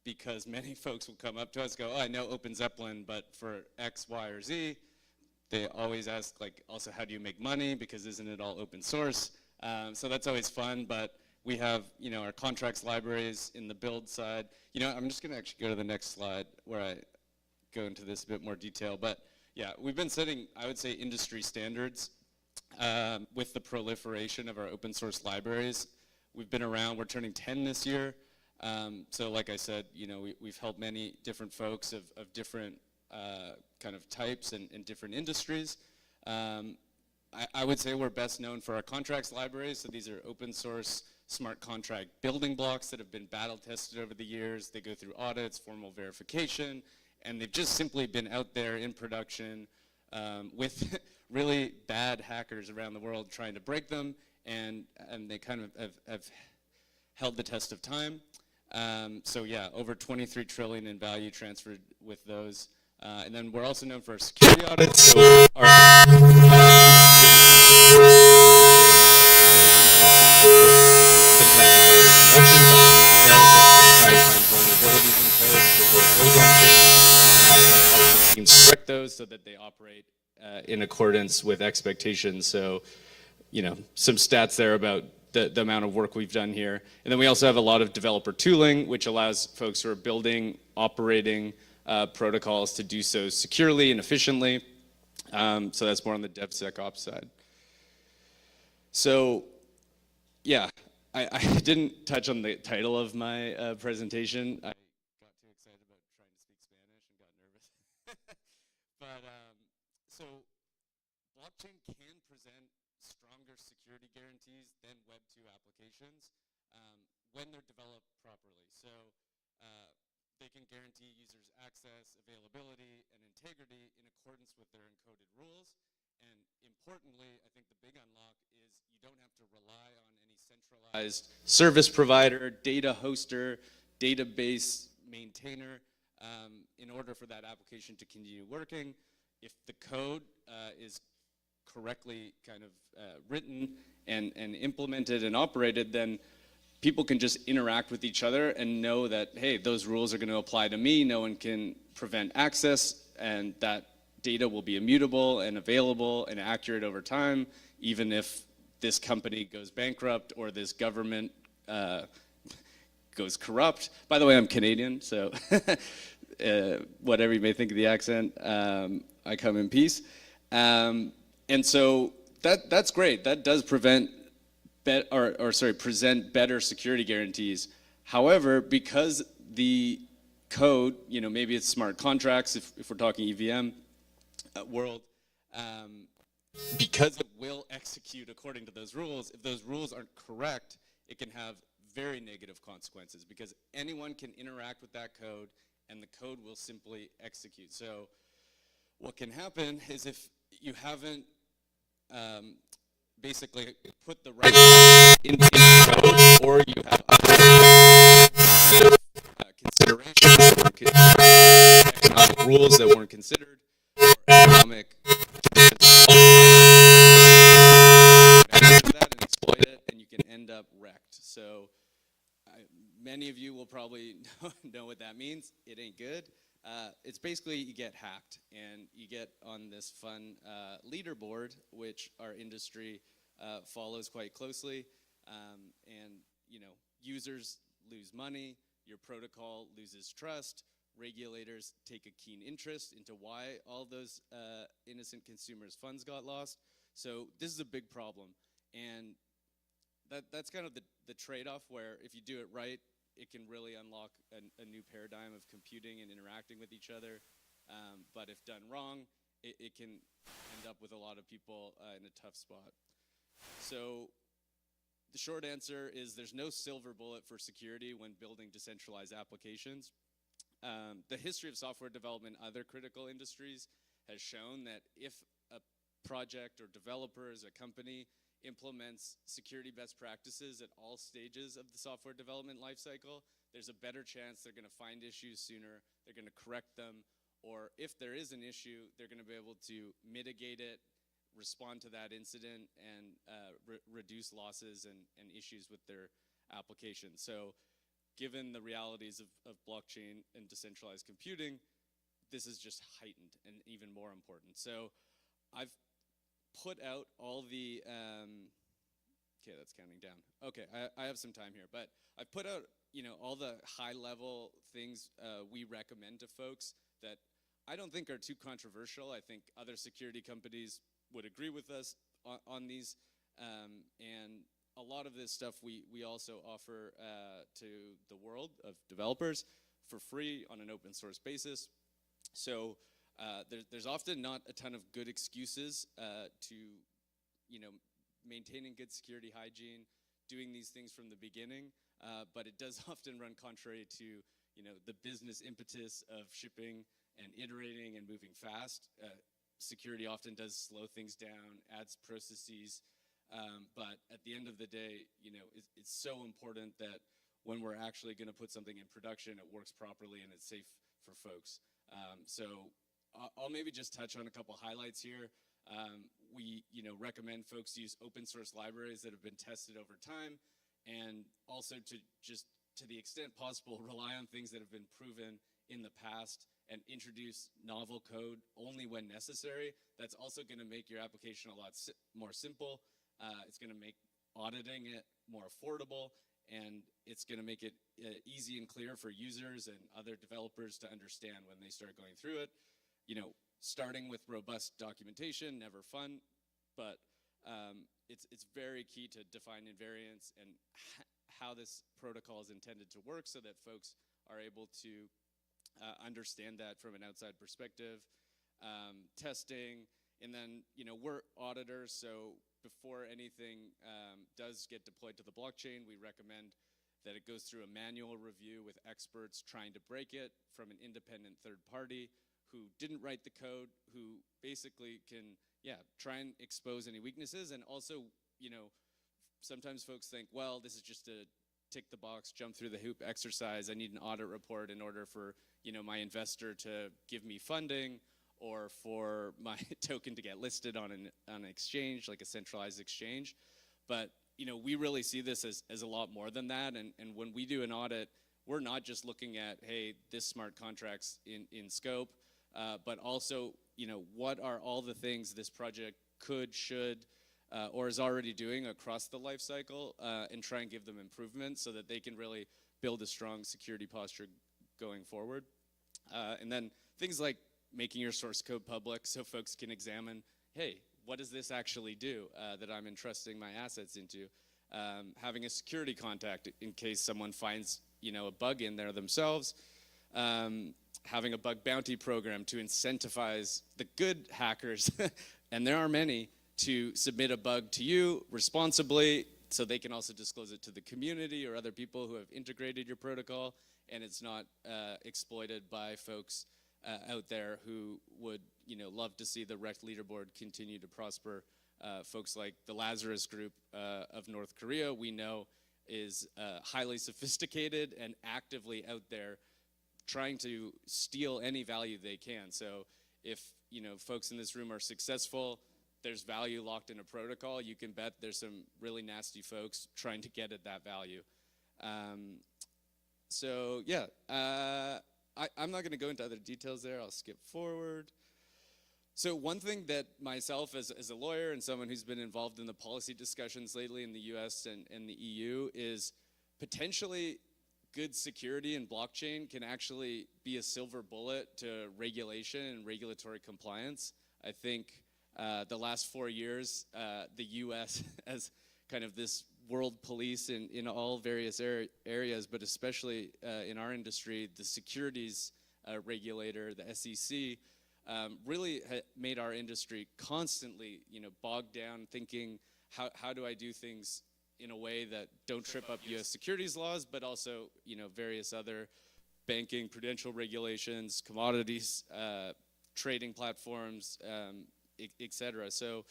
Because many folks will come up to us and go, oh, I know Open Zeppelin, but for X, Y, or Z, they always ask, like, also, how do you make money? Because isn't it all open source? So that's always fun, but we have, our contracts libraries in the build side. I'm just gonna actually go to the next slide where I go into this a bit more detail. But yeah, we've been setting, I would say, industry standards with the proliferation of our open source libraries. We've been around, we're turning 10 this year. So like I said, we've helped many different folks of different kind of types and different industries. I would say we're best known for our contracts libraries. So these are open source smart contract building blocks that have been battle tested over the years. They go through audits, formal verification, and they've just simply been out there in production with really bad hackers around the world trying to break them, and they kind of have held the test of time. So yeah, over 23 trillion in value transferred with those. And then we're also known for our security audits. So correct those so that they operate in accordance with expectations. So, some stats there about the amount of work we've done here. And then we also have a lot of developer tooling, which allows folks who are building, operating protocols to do so securely and efficiently. So that's more on the DevSecOps side. So, yeah, I didn't touch on the title of my presentation. I got too excited about trying to speak Spanish and got nervous. But, so blockchain can present stronger security guarantees than Web 2 applications when they're developed properly. So they can guarantee users access, availability, and integrity in accordance with their encoded rules. And importantly, I think the big unlock is you don't have to rely on any centralized service provider, data hoster, database maintainer in order for that application to continue working. If the code is correctly kind of written and implemented and operated, then people can just interact with each other and know that, hey, those rules are going to apply to me. No one can prevent access, and that data will be immutable and available and accurate over time, even if this company goes bankrupt or this government goes corrupt. By the way, I'm Canadian, so whatever you may think of the accent, I come in peace. And so that's great. That does present better security guarantees. However, because the code, maybe it's smart contracts if we're talking EVM world, because it will execute according to those rules, if those rules aren't correct, it can have very negative consequences because anyone can interact with that code and the code will simply execute. So what can happen is if you haven't basically put the right in code, or you have other considerations or economic rules that weren't considered, or economic that and exploit it, and you can end up wrecked. So many of you will probably know what that means. It ain't good. It's basically you get hacked and you get on this fun leaderboard, which our industry follows quite closely, and users lose money, your protocol loses trust, regulators take a keen interest into why all those innocent consumers' funds got lost. So this is a big problem, and that's kind of the trade-off where if you do it right, it can really unlock a new paradigm of computing and interacting with each other. But if done wrong, it can end up with a lot of people in a tough spot. So the short answer is there's no silver bullet for security when building decentralized applications. The history of software development in other critical industries has shown that if a project or developers, a company, implements security best practices at all stages of the software development lifecycle, there's a better chance they're going to find issues sooner, they're going to correct them, or if there is an issue, they're going to be able to mitigate it, respond to that incident, and reduce losses and issues with their application. So given the realities of blockchain and decentralized computing, this is just heightened and even more important. So I've put out all the, okay, that's counting down. Okay, I have some time here, but I've put out, all the high-level things we recommend to folks that I don't think are too controversial. I think other security companies would agree with us on these, and a lot of this stuff we also offer to the world of developers for free on an open source basis. So there's often not a ton of good excuses to, maintaining good security hygiene, doing these things from the beginning, but it does often run contrary to, the business impetus of shipping and iterating and moving fast. Security often does slow things down, adds processes, but at the end of the day, it's so important that when we're actually going to put something in production, it works properly and it's safe for folks. So I'll maybe just touch on a couple highlights here. We recommend folks use open source libraries that have been tested over time, and also to the extent possible, rely on things that have been proven in the past and introduce novel code only when necessary. That's also going to make your application a lot more simple. It's going to make auditing it more affordable, and it's going to make it easy and clear for users and other developers to understand when they start going through it. Starting with robust documentation, never fun, but it's very key to define invariants and how this protocol is intended to work so that folks are able to understand that from an outside perspective. Testing, and then we're auditors, so before anything does get deployed to the blockchain, we recommend that it goes through a manual review with experts trying to break it from an independent third party who didn't write the code, who basically can, try and expose any weaknesses. And also, sometimes folks think, well, this is just a tick the box, jump through the hoop exercise. I need an audit report in order for, my investor to give me funding or for my token to get listed on an exchange, like a centralized exchange. But, we really see this as a lot more than that. And when we do an audit, we're not just looking at, hey, this smart contract's in scope, but also, what are all the things this project could, should, or is already doing across the life cycle, and try and give them improvements so that they can really build a strong security posture going forward. And then things like making your source code public so folks can examine, hey, what does this actually do that I'm entrusting my assets into? Having a security contact in case someone finds, a bug in there themselves. Having a bug bounty program to incentivize the good hackers, and there are many, to submit a bug to you responsibly so they can also disclose it to the community or other people who have integrated your protocol, and it's not exploited by folks out there who would love to see the Rect leaderboard continue to prosper. Folks like the Lazarus Group of North Korea, we know, is highly sophisticated and actively out there trying to steal any value they can. So if folks in this room are successful, there's value locked in a protocol, you can bet there's some really nasty folks trying to get at that value. So yeah, I'm not going to go into other details there. I'll skip forward. So one thing that myself as a lawyer and someone who's been involved in the policy discussions lately in the US and the EU is potentially good security in blockchain can actually be a silver bullet to regulation and regulatory compliance. I think the last 4 years, the US as kind of this world police in all various areas, but especially in our industry, the securities regulator, the SEC, really made our industry constantly, bogged down thinking, how do I do things in a way that don't trip up U.S. securities laws, but also, various other banking, prudential regulations, commodities, trading platforms, et cetera. So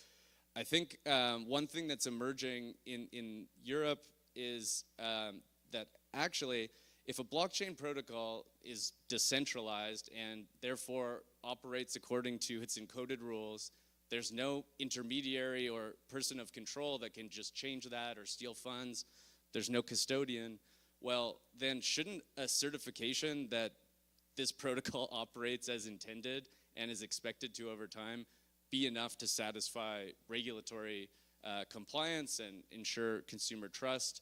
I think one thing that's emerging in Europe is that actually, if a blockchain protocol is decentralized and therefore operates according to its encoded rules, there's no intermediary or person of control that can just change that or steal funds, there's no custodian, well, then shouldn't a certification that this protocol operates as intended and is expected to over time be enough to satisfy regulatory compliance and ensure consumer trust?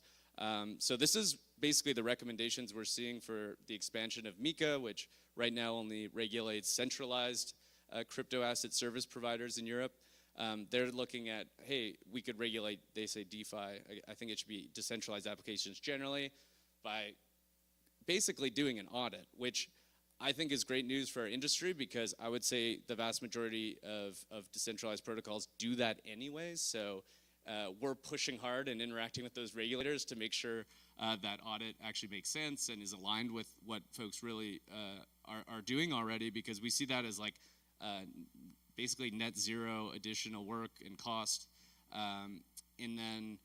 So this is basically the recommendations we're seeing for the expansion of MiCA, which right now only regulates centralized crypto asset service providers in Europe. They're looking at, hey, we could regulate, they say DeFi, I think it should be decentralized applications generally, by basically doing an audit, which I think is great news for our industry because I would say the vast majority of decentralized protocols do that anyways. So we're pushing hard and interacting with those regulators to make sure that audit actually makes sense and is aligned with what folks really are doing already, because we see that as like basically net zero additional work and cost. And then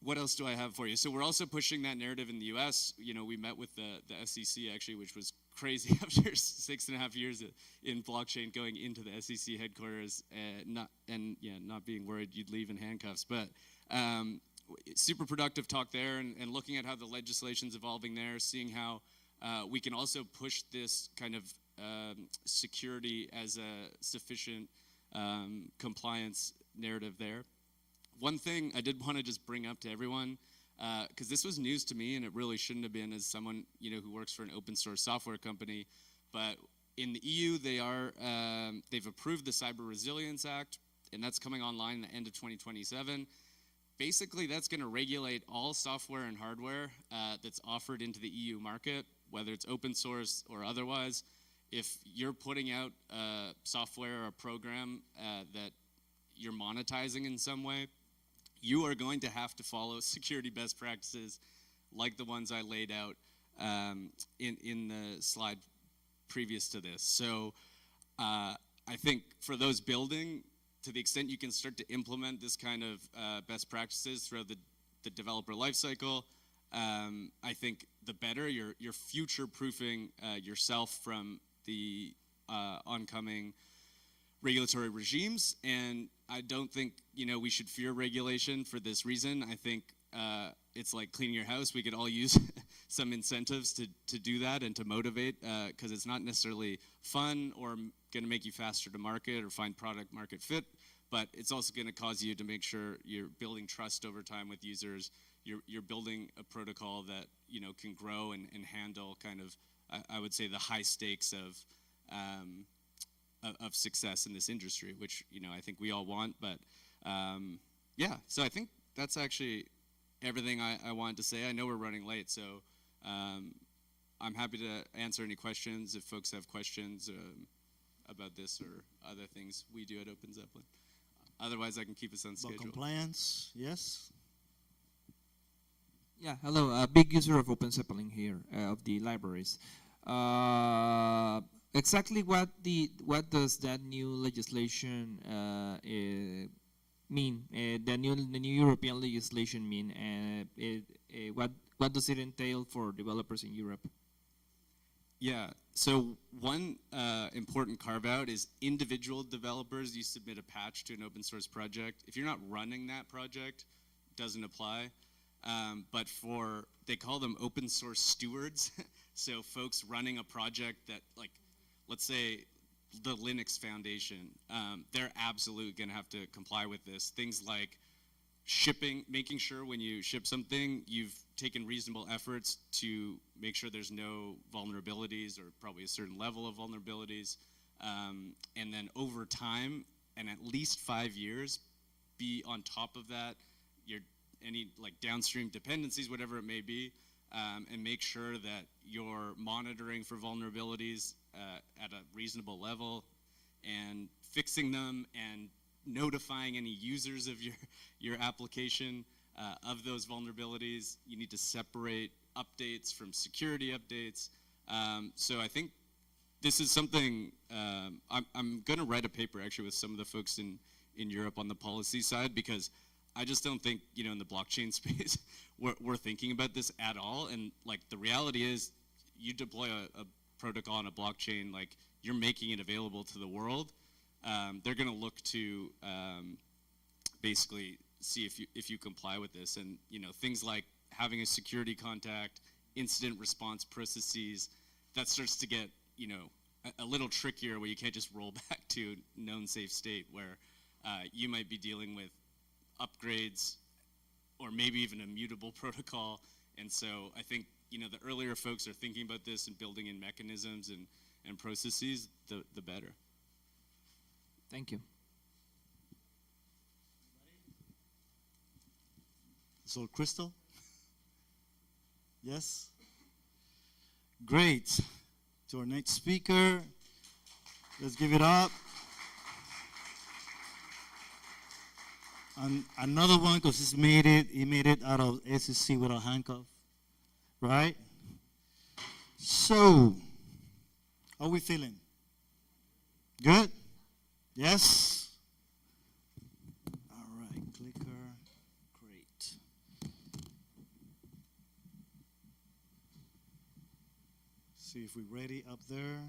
what else do I have for you? So we're also pushing that narrative in the US. We met with the SEC actually, which was crazy after 6.5 years in blockchain going into the SEC headquarters not being worried you'd leave in handcuffs. But super productive talk there and looking at how the legislation's evolving there, seeing how we can also push this kind of security as a sufficient compliance narrative there. One thing I did want to just bring up to everyone, because this was news to me and it really shouldn't have been as someone who works for an open source software company, but in the EU they've approved the Cyber Resilience Act, and that's coming online at the end of 2027. Basically, that's going to regulate all software and hardware that's offered into the EU market, whether it's open source or otherwise. If you're putting out software or a program that you're monetizing in some way, you are going to have to follow security best practices like the ones I laid out in the slide previous to this. So I think for those building, to the extent you can start to implement this kind of best practices throughout the developer lifecycle, I think the better. You're future-proofing yourself from the oncoming regulatory regimes, and I don't think we should fear regulation for this reason. I think it's like cleaning your house. We could all use some incentives to do that and to motivate, because it's not necessarily fun or going to make you faster to market or find product market fit, but it's also going to cause you to make sure you're building trust over time with users. You're building a protocol that can grow and handle kind of, I would say, the high stakes of success in this industry, which I think we all want. But yeah, so I think that's actually everything I wanted to say. I know we're running late, so I'm happy to answer any questions if folks have questions about this or other things we do at Open Zeppelin. Otherwise, I can keep us on About schedule. compliance, yes? Yeah, hello. A big user of Open Zeppelin here, of the libraries. Exactly what does that new legislation mean? The new European legislation mean? What does it entail for developers in Europe? Yeah, so one important carve-out is individual developers. You submit a patch to an open source project. If you're not running that project, it doesn't apply. But they call them open source stewards. So folks running a project that, like, let's say the Linux Foundation, they're absolutely gonna have to comply with this. Things like making sure when you ship something, you've taken reasonable efforts to make sure there's no vulnerabilities, or probably a certain level of vulnerabilities. And then over time, and at least 5 years, be on top of that, any like downstream dependencies, whatever it may be, and make sure that you're monitoring for vulnerabilities at a reasonable level and fixing them and notifying any users of your application of those vulnerabilities. You need to separate updates from security updates. So I think this is something, I'm going to write a paper actually with some of the folks in Europe on the policy side, because I just don't think, in the blockchain space, we're thinking about this at all. And like the reality is, you deploy a protocol on a blockchain, like you're making it available to the world. They're going to look to basically see if you comply with this, and things like having a security contact, incident response processes, that starts to get a little trickier, where you can't just roll back to known safe state, where you might be dealing with upgrades or maybe even a mutable protocol. And so I think the earlier folks are thinking about this and building in mechanisms and processes, the better. Thank you. So Crystal? Yes? Great. To our next speaker, let's give it up. And another one, because he made it out of SEC without handcuff, right? So, how are we feeling? Good? Yes? All right, clicker, great. See if we're ready up there.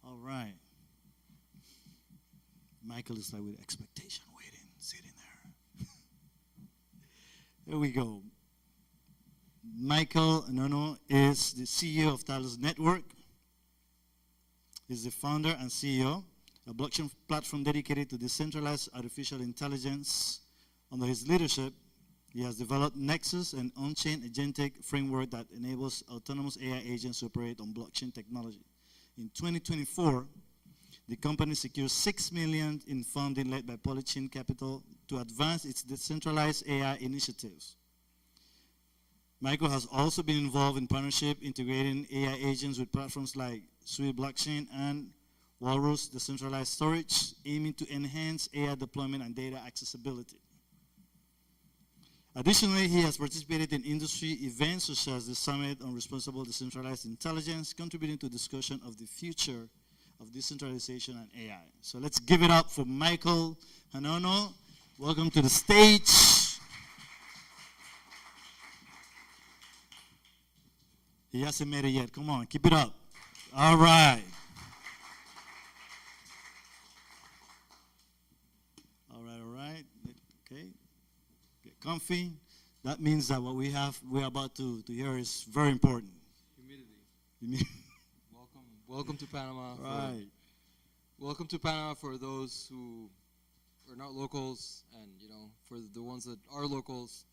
All right. Michael is like with expectation, waiting, sitting there. There we go. Michael Nono is the CEO of Talos Network. He's the founder and CEO, a blockchain platform dedicated to decentralized artificial intelligence. Under his leadership, he has developed Nexus, an on-chain agentic framework that enables autonomous AI agents to operate on blockchain technology. In 2024, the company secured $6 million in funding led by Polychain Capital to advance its decentralized AI initiatives. Michael has also been involved in partnership integrating AI agents with platforms like Sui Blockchain and Walrus Decentralized Storage, aiming to enhance AI deployment and data accessibility. Additionally, he has participated in industry events such as the Summit on Responsible Decentralized Intelligence, contributing to discussion of the future of decentralization and AI. So let's give it up for Michael Hanono. Welcome to the stage. He hasn't made it yet. Come on, keep it up. All right. All right. Okay. Get comfy. That means that what we're about to hear is very important. Humidity. Welcome to Panama. Right. welcome to Panama for those who are not locals, and for the ones that are locals,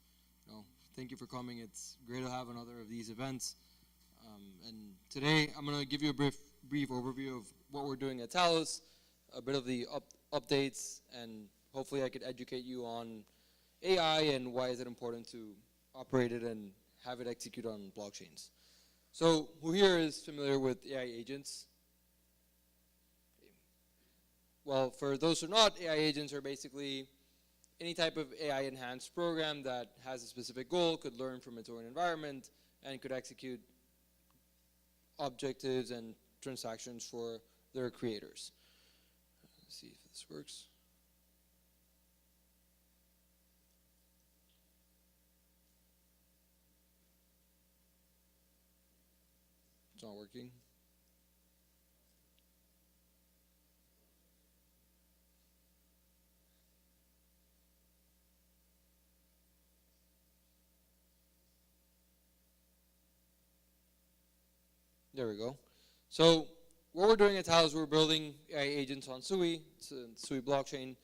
thank you for coming. It's great to have another of these events. And today I'm going to give you a brief overview of what we're doing at Talos, a bit of the updates, and hopefully I could educate you on AI and why is it important to operate it and have it execute on blockchains. So who here is familiar with AI agents? Well, for those who are not, AI agents are basically any type of AI enhanced program that has a specific goal, could learn from its own environment, and could execute objectives and transactions for their creators. Let's see if this works. It's not working. There we go. So what we're doing at Talos is we're building AI agents on Sui. It's a Sui blockchain.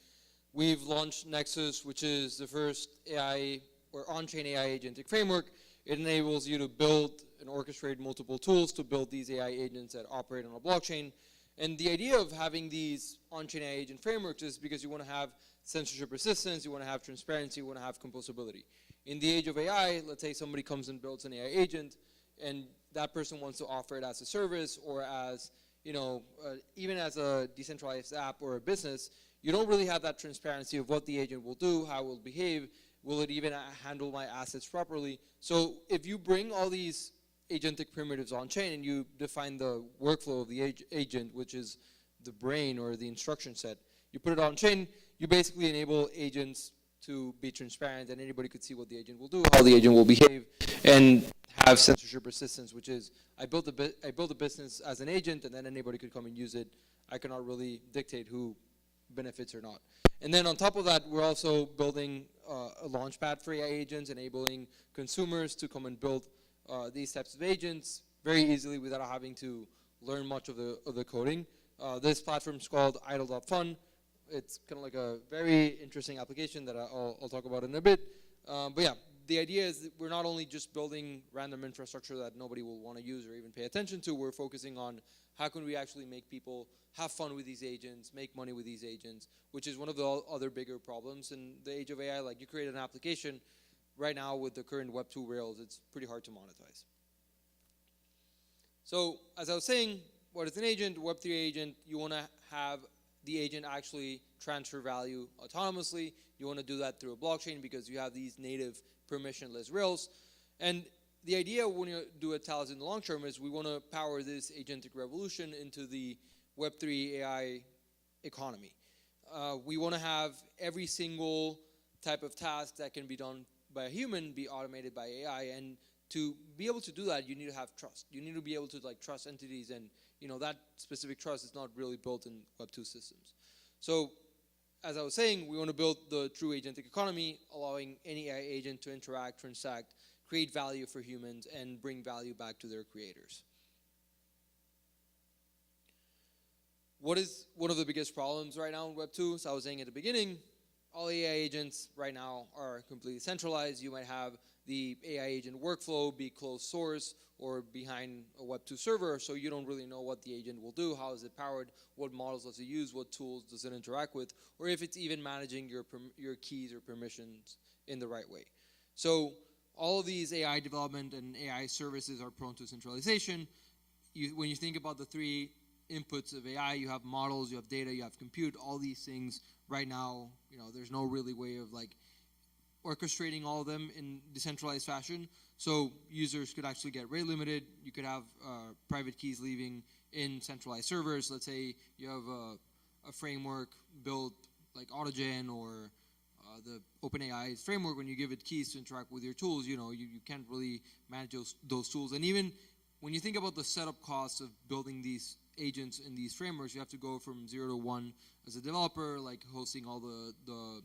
We've launched Nexus, which is the first AI or on-chain AI agentic framework. It enables you to build and orchestrate multiple tools to build these AI agents that operate on a blockchain. And the idea of having these on-chain AI agent frameworks is because you want to have censorship resistance, you want to have transparency, you want to have composability. In the age of AI, let's say somebody comes and builds an AI agent, and that person wants to offer it as a service or as, even as a decentralized app or a business, you don't really have that transparency of what the agent will do, how it will behave, will it even handle my assets properly. So if you bring all these agentic primitives on chain and you define the workflow of the agent, which is the brain or the instruction set, you put it on chain, you basically enable agents to be transparent and anybody could see what the agent will do, how the agent will behave, and have censorship resistance, which is I built a business as an agent and then anybody could come and use it. I cannot really dictate who benefits or not. And then on top of that, we're also building a launchpad for AI agents, enabling consumers to come and build these types of agents very easily without having to learn much of the coding. This platform is called idle.fun. It's kind of like a very interesting application that I'll talk about in a bit. But yeah, the idea is that we're not only just building random infrastructure that nobody will want to use or even pay attention to, we're focusing on how can we actually make people have fun with these agents, make money with these agents, which is one of the other bigger problems in the age of AI. Like you create an application, right now with the current Web 2 rails, it's pretty hard to monetize. So as I was saying, what is an agent? Web 3 agent, you want to have the agent actually transfer value autonomously. You want to do that through a blockchain because you have these native permissionless rails. And the idea when you do a Talos in the long term is we want to power this agentic revolution into the Web3 AI economy. We want to have every single type of task that can be done by a human be automated by AI. And to be able to do that, you need to have trust. You need to be able to trust entities, and that specific trust is not really built in Web2 systems. So as I was saying, we want to build the true agentic economy, allowing any AI agent to interact, transact, create value for humans, and bring value back to their creators. What is one of the biggest problems right now in Web 2? So I was saying at the beginning, all AI agents right now are completely centralized. You might have the AI agent workflow be closed source or behind a Web 2 server, so you don't really know what the agent will do, how is it powered, what models does it use, what tools does it interact with, or if it's even managing your keys or permissions in the right way. So all of these AI development and AI services are prone to centralization. When you think about the three inputs of AI, you have models, you have data, you have compute, all these things right now, there's no really way of orchestrating all of them in decentralized fashion. So users could actually get rate limited. You could have private keys leaving in centralized servers. Let's say you have a framework built like AutoGen or the OpenAI framework. When you give it keys to interact with your tools, you can't really manage those tools. And even when you think about the setup costs of building these agents in these frameworks, you have to go from 0 to 1 as a developer, like hosting all the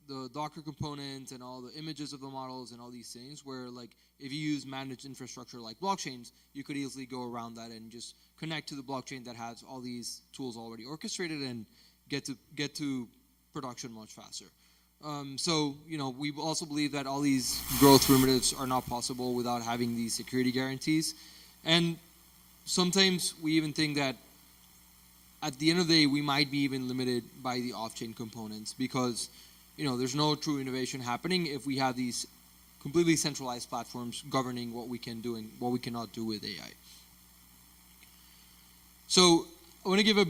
the Docker components and all the images of the models and all these things, where like if you use managed infrastructure like blockchains, you could easily go around that and just connect to the blockchain that has all these tools already orchestrated and get to production much faster. So we also believe that all these growth primitives are not possible without having these security guarantees, and sometimes we even think that at the end of the day we might be even limited by the off-chain components, because there's no true innovation happening if we have these completely centralized platforms governing what we can do and what we cannot do with AI. So I want to give a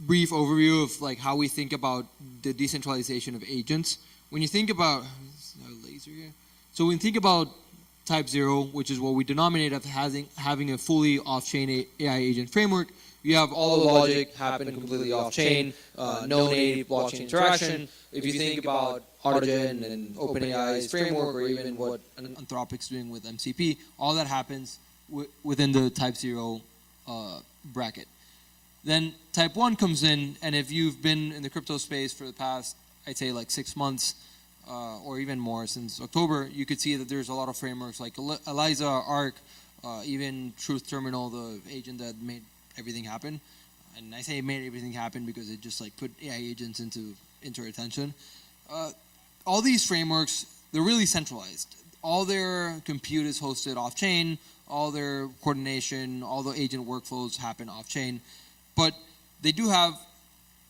brief overview of like how we think about the decentralization of agents. When you think about so when you think about type 0, which is what we denominate as having a fully off-chain AI agent framework, you have all the logic happen completely off-chain, no native blockchain interaction. If you think about Autogen and OpenAI's framework, or even what Anthropic's doing with MCP, all that happens within the type 0 bracket. Then type 1 comes in, and if you've been in the crypto space for the past, I'd say like 6 months, or even more since October, you could see that there's a lot of frameworks like ELIZA, ARC, even Truth Terminal, the agent that made everything happen. And I say it made everything happen because it just like put AI agents into attention. All these frameworks, they're really centralized. All their compute is hosted off-chain, all their coordination, all the agent workflows happen off-chain. But they do have,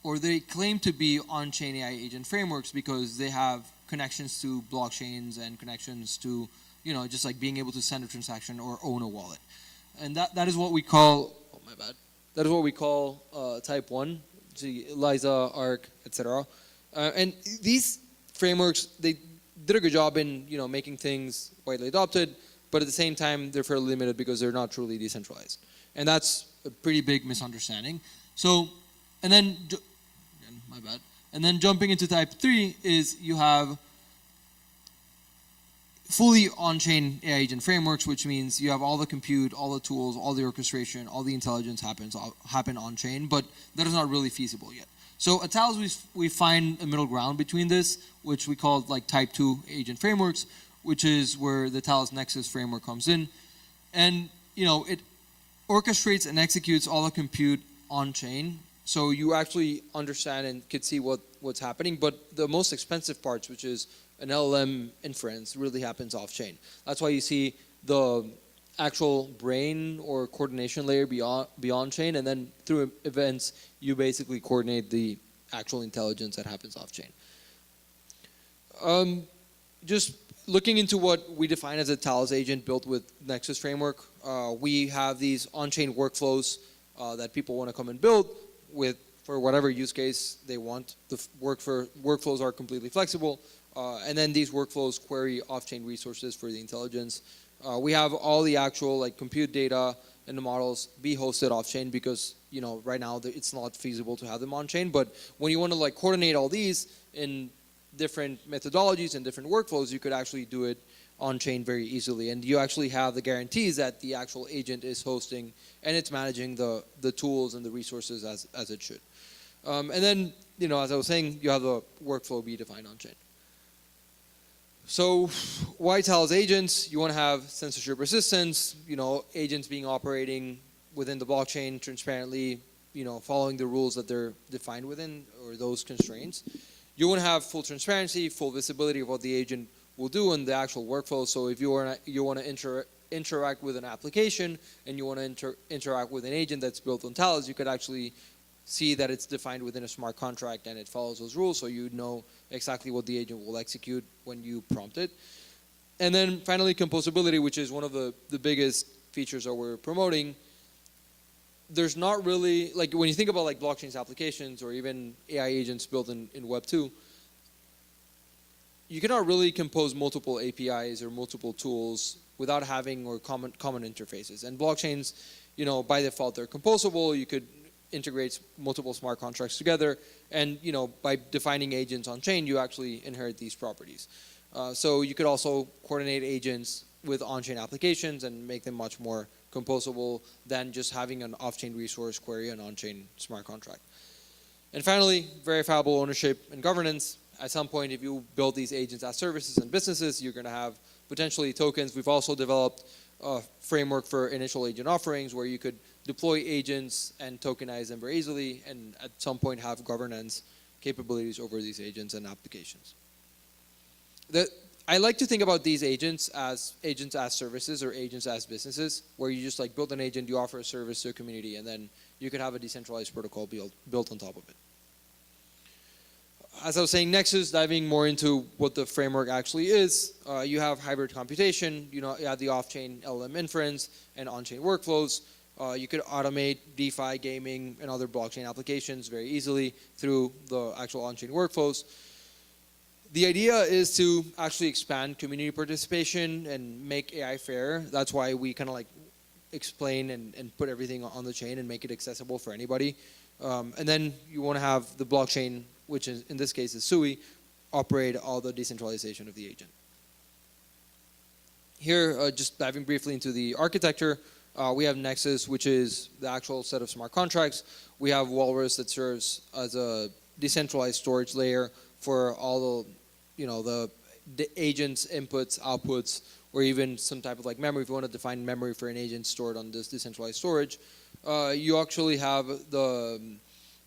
or they claim to be on-chain AI agent frameworks because they have connections to blockchains and connections to, just like being able to send a transaction or own a wallet. And that is what we call, that is what we call type 1, ELIZA, ARC, etc. And these frameworks, they did a good job in making things widely adopted, but at the same time, they're fairly limited because they're not truly decentralized. And that's a pretty big misunderstanding. So, and then, and then jumping into type 3 is you have fully on-chain AI agent frameworks, which means you have all the compute, all the tools, all the orchestration, all the intelligence happen on-chain, but that is not really feasible yet. So at Talos, we find a middle ground between this, which we call like type 2 agent frameworks, which is where the Talos Nexus framework comes in. And, it orchestrates and executes all the compute on-chain, so you actually understand and could see what's happening. But the most expensive parts, which is an LLM inference, really happens off-chain. That's why you see the actual brain or coordination layer beyond chain, and then through events, you basically coordinate the actual intelligence that happens off-chain. Just looking into what we define as a Talos agent built with Nexus framework, we have these on-chain workflows that people want to come and build with for whatever use case they want. The workflows are completely flexible, and then these workflows query off-chain resources for the intelligence. We have all the actual like compute data and the models be hosted off-chain because right now it's not feasible to have them on-chain. But when you want to like coordinate all these in different methodologies and different workflows, you could actually do it on-chain very easily. And you actually have the guarantees that the actual agent is hosting and it's managing the tools and the resources as it should. And then, as I was saying, you have the workflow be defined on-chain. So why Talos agents? You want to have censorship resistance, agents being operating within the blockchain transparently, following the rules that they're defined within or those constraints. You want to have full transparency, full visibility of what the agent will do in the actual workflow. So if you want to interact with an application and you want to interact with an agent that's built on Talos, you could actually see that it's defined within a smart contract and it follows those rules, so you know exactly what the agent will execute when you prompt it. And then finally, composability, which is one of the biggest features that we're promoting. There's not really, like when you think about like blockchains applications or even AI agents built in Web 2, you cannot really compose multiple APIs or multiple tools without having or common interfaces. And blockchains, by default, they're composable. You could integrate multiple smart contracts together, and by defining agents on chain, you actually inherit these properties. So you could also coordinate agents with on-chain applications and make them much more composable than just having an off-chain resource query an on-chain smart contract. And finally, verifiable ownership and governance. at some point, if you build these agents as services and businesses, you're going to have potentially tokens. We've also developed a framework for initial agent offerings where you could deploy agents and tokenize them very easily, and at some point have governance capabilities over these agents and applications. I like to think about these agents as services or agents as businesses, where you just like build an agent, you offer a service to a community, and then you could have a decentralized protocol built on top of it. As I was saying, Nexus, diving more into what the framework actually is, you have hybrid computation, you have the off-chain LLM inference and on-chain workflows. You could automate DeFi, gaming, and other blockchain applications very easily through the actual on-chain workflows. The idea is to actually expand community participation and make AI fair. That's why we kind of like explain and put everything on the chain and make it accessible for anybody. And then you want to have the blockchain, which is, in this case is SUI, operate all the decentralization of the agent. Here, just diving briefly into the architecture, we have Nexus, which is the actual set of smart contracts. We have Walrus that serves as a decentralized storage layer for all the agent's inputs, outputs, or even some type of like memory. If you want to define memory for an agent stored on this decentralized storage, you actually have the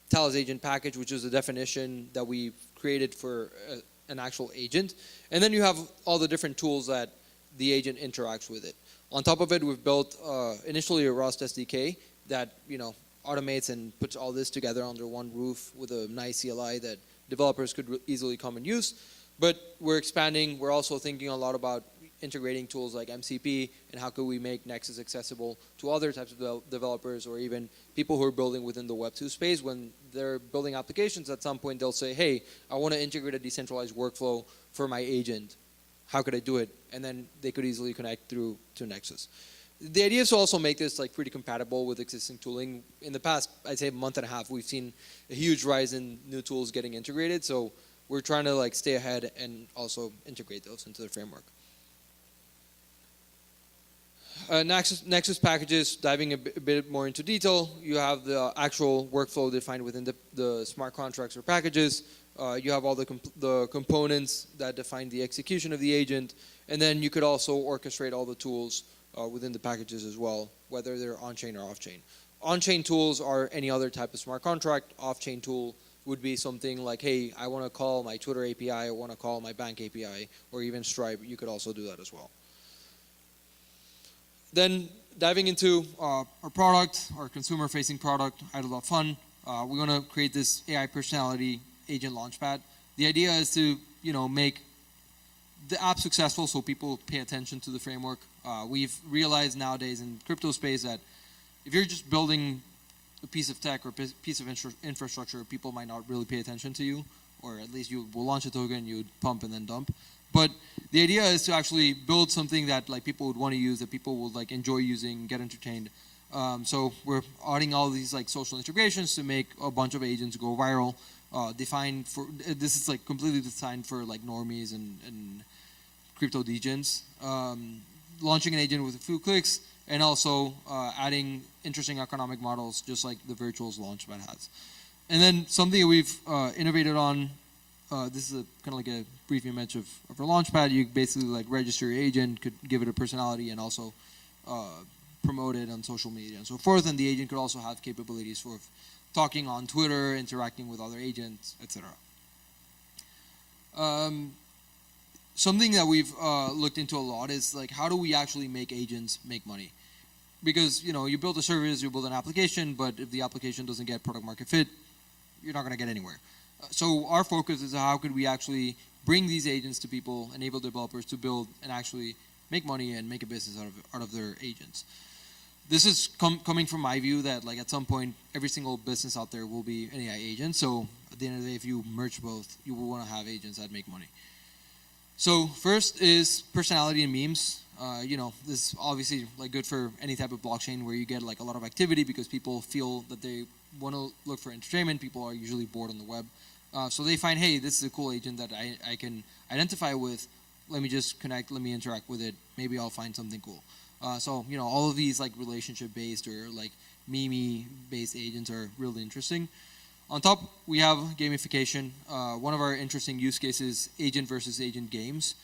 Talos agent package, which is a definition that we created for an actual agent. And then you have all the different tools that the agent interacts with it. On top of it, we've built initially a Rust SDK that automates and puts all this together under one roof with a nice CLI that developers could easily come and use. But we're expanding. We're also thinking a lot about integrating tools like MCP and how could we make Nexus accessible to other types of developers or even people who are building within the Web2 space. When they're building applications, at some point they'll say, hey, I want to integrate a decentralized workflow for my agent. How could I do it? And then they could easily connect through to Nexus. The idea is to also make this like pretty compatible with existing tooling. In the past, I'd say a month and a half, we've seen a huge rise in new tools getting integrated. So we're trying to like stay ahead and also integrate those into the framework. Nexus packages, diving a bit more into detail, you have the actual workflow defined within the smart contracts or packages. You have all the components that define the execution of the agent, and then you could also orchestrate all the tools within the packages as well, whether they're on-chain or off-chain. On-chain tools are any other type of smart contract. Off-chain tool would be something like, hey, I want to call my Twitter API, I want to call my bank API, or even Stripe. You could also do that as well. Then diving into our product, our consumer-facing product, Idle.fun, we're going to create this AI personality agent launchpad. The idea is to make the app successful so people pay attention to the framework. We've realized nowadays in crypto space that if you're just building a piece of tech or piece of infrastructure, people might not really pay attention to you, or at least you will launch a token, you would pump and then dump. But the idea is to actually build something that like people would want to use, that people would like enjoy using, get entertained. So we're adding all these like social integrations to make a bunch of agents go viral. This is like completely designed for like normies and crypto degens. Launching an agent with a few clicks, and also adding interesting economic models, just like the Virtuals Launchpad has. And then something we've innovated on. This is kind of like a brief image of our Launchpad. You basically like register your agent, could give it a personality, and also promote it on social media and so forth. And the agent could also have capabilities for talking on Twitter, interacting with other agents, etc. Something that we've looked into a lot is like, how do we actually make agents make money? Because you build a service, you build an application, but if the application doesn't get product market fit, you're not going to get anywhere. So our focus is how could we actually bring these agents to people, enable developers to build and actually make money and make a business out of their agents. This is coming from my view that like at some point every single business out there will be an AI agent. So at the end of the day, if you merge both, you will want to have agents that make money. So first is personality and memes. This is obviously like good for any type of blockchain where you get like a lot of activity because people feel that they want to look for entertainment. People are usually bored on the web. So they find, hey, this is a cool agent that I can identify with. Let me just connect, let me interact with it. Maybe I'll find something cool. So all of these like relationship-based or like meme-based agents are really interesting. On top, we have gamification. One of our interesting use cases, agent versus agent games.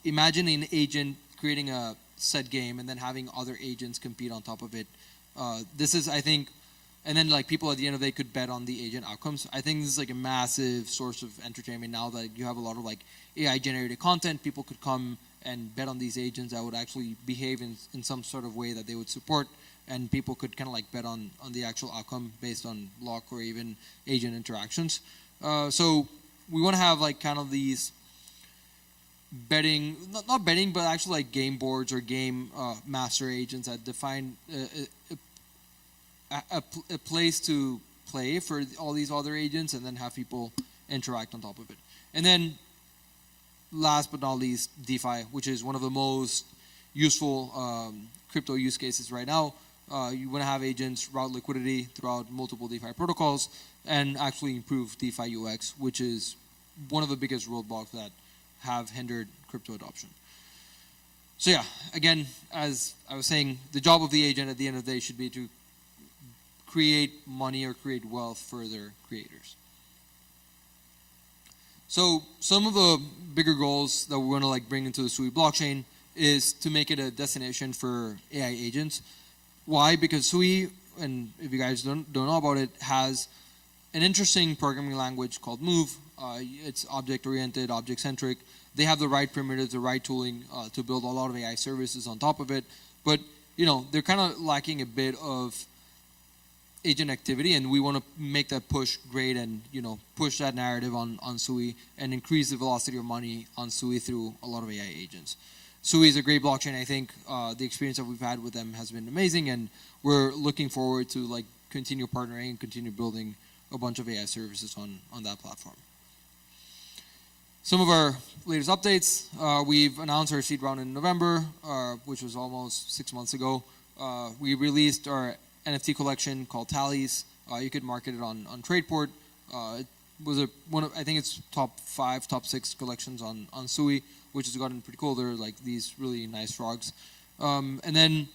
Imagine an agent creating a set game and then having other agents compete on top of it. This is, I think, and then like people at the end of the day could bet on the agent outcomes. I think this is like a massive source of entertainment now that you have a lot of like AI generated content. People could come and bet on these agents that would actually behave in some sort of way that they would support, and people could kind of like bet on the actual outcome based on luck or even agent interactions. So we want to have like kind of these betting, not betting, but actually like game boards or game master agents that define a place to play for all these other agents, and then have people interact on top of it. And then last but not least, DeFi, which is one of the most useful crypto use cases right now. You want to have agents route liquidity throughout multiple DeFi protocols and actually improve DeFi UX, which is one of the biggest roadblocks that have hindered crypto adoption. So yeah, again, as I was saying, the job of the agent at the end of the day should be to create money or create wealth for their creators. So some of the bigger goals that we want to like bring into the Sui blockchain is to make it a destination for AI agents. Why? Because Sui, and if you guys don't know about it, has an interesting programming language called Move. It's object-oriented, object-centric. They have the right primitives, the right tooling to build a lot of AI services on top of it. But you know, they're kind of lacking a bit of agent activity, and we want to make that push great and push that narrative on Sui and increase the velocity of money on Sui through a lot of AI agents. Sui is a great blockchain. I think the experience that we've had with them has been amazing, and we're looking forward to like continue partnering and continue building a bunch of AI services on that platform. Some of our latest updates, we've announced our seed round in November, which was almost 6 months ago. We released our NFT collection called Tallies. You could market it on Tradeport. It was I think it's top 5, top 6 collections on Sui, which has gotten pretty cool. They're like these really nice frogs. And then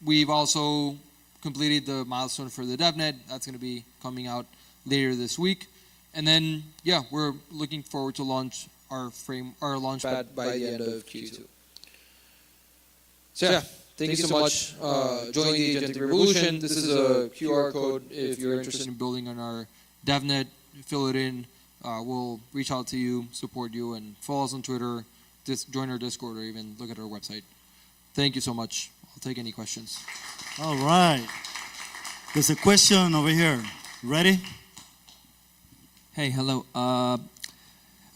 we've also completed the milestone for the DevNet. That's going to be coming out later this week. And then, yeah, we're looking forward to launch our launchpad by the end of Q2. So yeah, thank you so much. Join the Agentic Revolution. This is a QR code if you're interested in building on our DevNet. Fill it in. We'll reach out to you, support you, and follow us on Twitter, join our Discord, or even look at our website. Thank you so much. I'll take any questions. All right. There's a question over here. Ready? Hey, hello.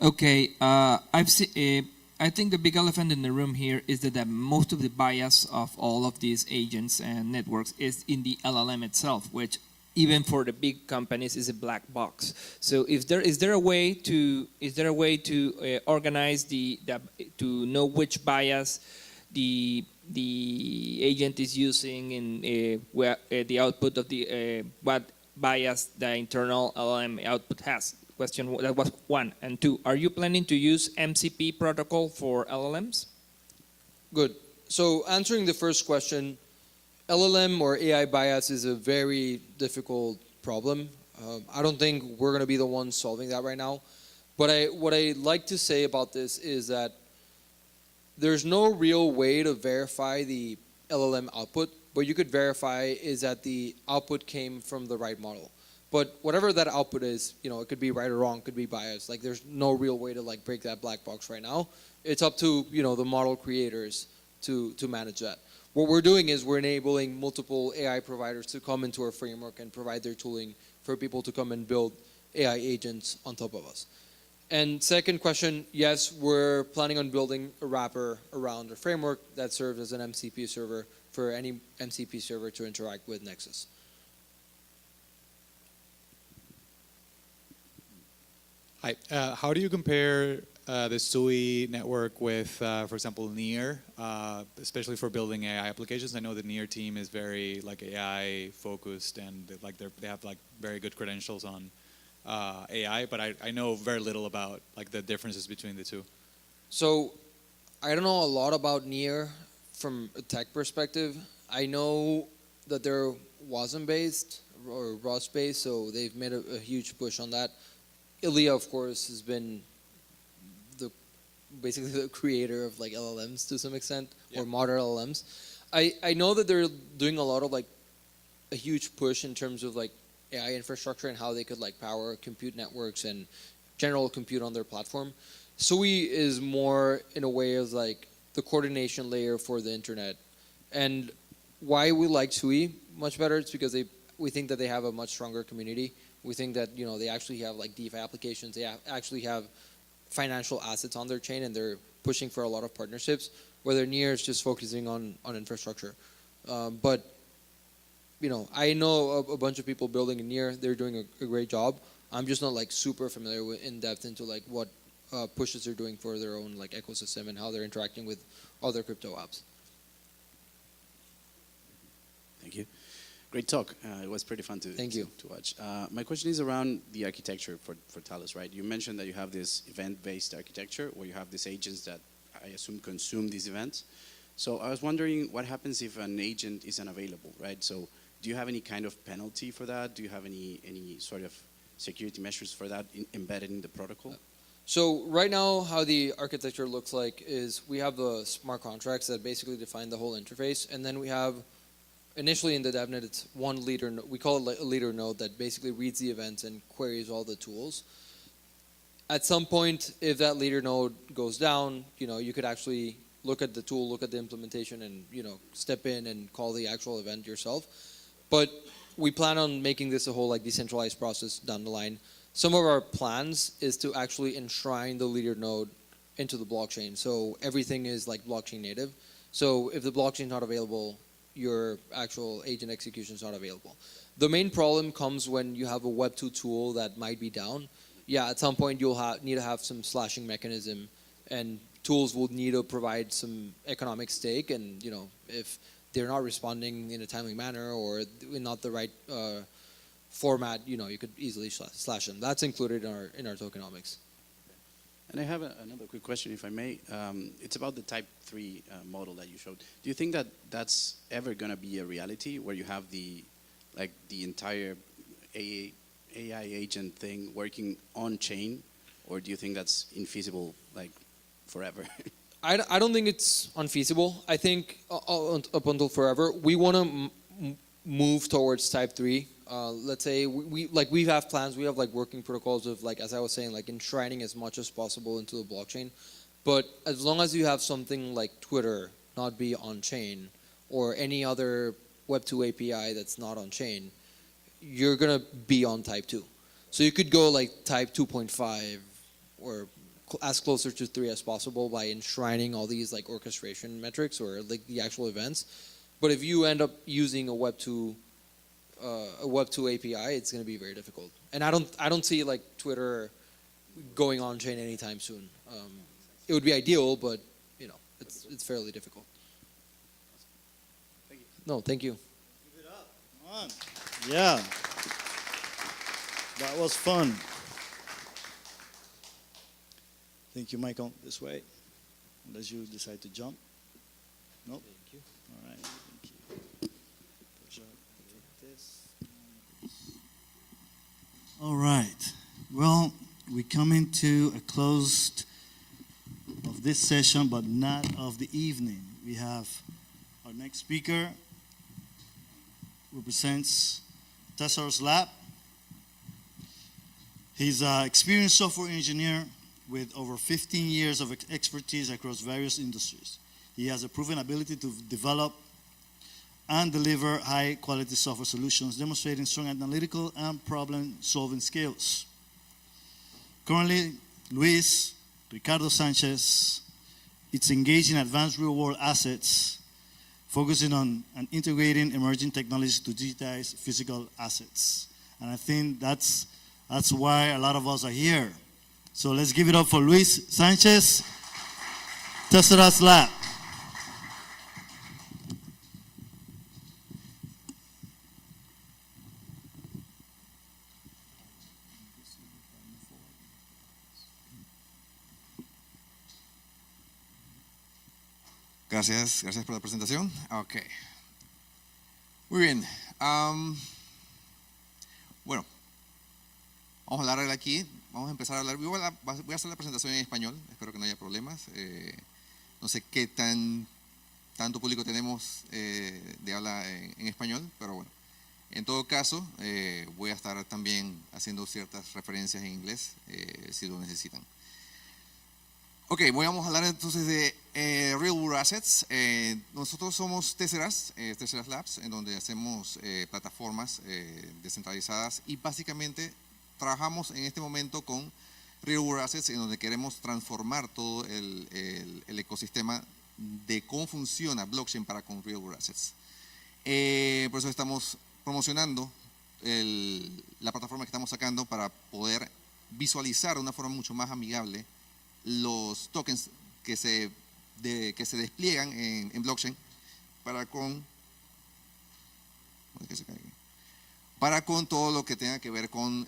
Okay, I think the big elephant in the room here is that most of the bias of all of these agents and networks is in the LLM itself, which even for the big companies is a black box. So is there a way to organize to know which bias the agent is using in the output of what bias the internal LLM output has? That was 1. And 2, are you planning to use MCP protocol for LLMs? Good. So answering the first question, LLM or AI bias is a very difficult problem. I don't think we're going to be the ones solving that right now. But what I like to say about this is that there's no real way to verify the LLM output. What you could verify is that the output came from the right model. But whatever that output is, it could be right or wrong, could be biased. Like there's no real way to like break that black box right now. It's up to the model creators to manage that. What we're doing is we're enabling multiple AI providers to come into our framework and provide their tooling for people to come and build AI agents on top of us. And second question, yes, we're planning on building a wrapper around the framework that serves as an MCP server for any MCP server to interact with Nexus. Hi. How do you compare the Sui network with, for example, Near, especially for building AI applications? I know the Near team is very like AI focused and they have like very good credentials on AI, but I know very little about like the differences between the two. So I don't know a lot about Near from a tech perspective. I know that they're WASM based or raw space, so they've made a huge push on that. Ilya, of course, has been basically the creator of like LLMs to some extent, or modern LLMs. I know that they're doing a lot of like a huge push in terms of like AI infrastructure and how they could like power compute networks and general compute on their platform. SUI is more in a way of like the coordination layer for the internet. And why we like SUI much better is because we think that they have a much stronger community. We think that, you know, they actually have like DeFi applications. They actually have financial assets on their chain, and they're pushing for a lot of partnerships, whether Near is just focusing on infrastructure. But, you know, I know a bunch of people building in Near. They're doing a great job. I'm just not like super familiar with in depth into like what pushes they're doing for their own like ecosystem and how they're interacting with other crypto apps. Thank you. Great talk. It was pretty fun to watch. My question is around the architecture for Talos, right? You mentioned that you have this event-based architecture where you have these agents that I assume consume these events. So I was wondering what happens if an agent isn't available, right? So do you have any kind of penalty for that? Do you have any sort of security measures for that embedded in the protocol? So right now, how the architecture looks like is we have the smart contracts that basically define the whole interface, and then we have initially in the DevNet, it's one leader. We call it a leader node that basically reads the events and queries all the tools. At some point, if that leader node goes down, you know, you could actually look at the tool, look at the implementation, and, you know, step in and call the actual event yourself. But we plan on making this a whole like decentralized process down the line. Some of our plans is to actually enshrine the leader node into the blockchain, so everything is like blockchain native. So if the blockchain is not available, your actual agent execution is not available. The main problem comes when you have a Web 2 tool that might be down. Yeah, at some point you'll need to have some slashing mechanism, and tools will need to provide some economic stake. And, you know, if they're not responding in a timely manner or in not the right format, you know, you could easily slash them. That's included in our tokenomics. And I have another quick question, if I may. It's about the Type 3 model that you showed. Do you think that that's ever going to be a reality, where you have the entire AI agent thing working on chain, or do you think that's infeasible, like forever? I don't think it's unfeasible. I think up until forever, we want to move towards Type 3. Let's say we have plans, we have like working protocols of like, as I was saying, like enshrining as much as possible into the blockchain. But as long as you have something like Twitter not be on chain, or any other Web 2 API that's not on chain, you're gonna be on Type 2. So you could go like Type 2.5 or as closer to 3 as possible by enshrining all these like orchestration metrics or like the actual events. But if you end up using a Web 2 API, it's going to be very difficult. And I don't see like Twitter going on chain anytime soon. It would be ideal, but, you know, it's fairly difficult. Thank you. No, thank you. Give it up. Come on. Yeah. That was fun. Thank you, Michael. This way. Unless you decide to jump. Nope. Thank you. All right. Thank you. Push up like this. All right. Well, we're coming to a close of this session, but not of the evening. We have our next speaker, represents Tesla's Lab. He's an experienced software engineer with over 15 years of expertise across various industries. He has a proven ability to develop and deliver high-quality software solutions, demonstrating strong analytical and problem-solving skills. Currently, Luis Ricardo Sanchez is engaged in advanced real-world assets, focusing on and integrating emerging technologies to digitize physical assets. And I think that's why a lot of us are here. So let's give it up for Luis Sanchez, Tesla's Lab. Gracias por la presentación. Ok. Muy bien. Bueno, vamos a hablar aquí, vamos a empezar a hablar, voy a hacer la presentación en español, espero que no haya problemas. No sé qué tanto público tenemos de habla en español, pero bueno. En todo caso, voy a estar también haciendo ciertas referencias en inglés, si lo necesitan. Ok, vamos a hablar entonces de Real World Assets. Nosotros somos Tesseras Labs, en donde hacemos plataformas descentralizadas y básicamente trabajamos en este momento con Real World Assets, en donde queremos transformar todo el ecosistema de cómo funciona blockchain para con Real World Assets. Por eso estamos promocionando la plataforma que estamos sacando para poder visualizar de una forma mucho más amigable los tokens que se despliegan en blockchain para con todo lo que tenga que ver con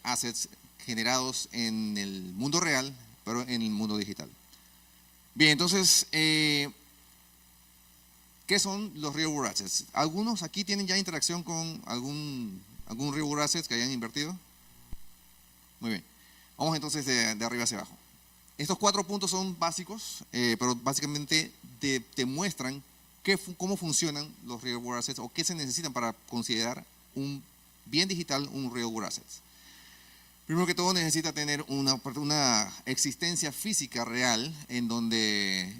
assets generados en el mundo real, pero en el mundo digital. Bien, entonces, ¿qué son los Real World Assets? ¿Algunos aquí tienen ya interacción con algún Real World Assets que hayan invertido? Muy bien. Vamos entonces de arriba hacia abajo. Estos 4 puntos son básicos, pero básicamente te muestran cómo funcionan los Real World Assets o qué se necesitan para considerar un bien digital, un Real World Assets. Primero que todo necesita tener una existencia física real en donde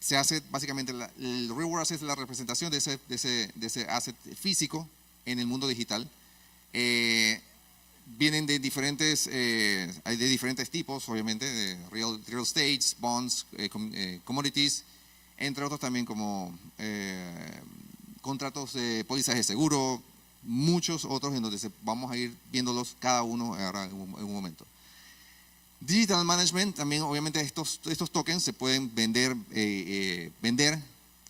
se hace básicamente el Real World Asset es la representación de ese asset físico en el mundo digital. Vienen de diferentes tipos, obviamente, de real estates, bonds, commodities, entre otros también como contratos de pólizas de seguro, muchos otros en donde vamos a ir viéndolos cada uno ahora en un momento. Digital Management, también obviamente estos tokens se pueden vender,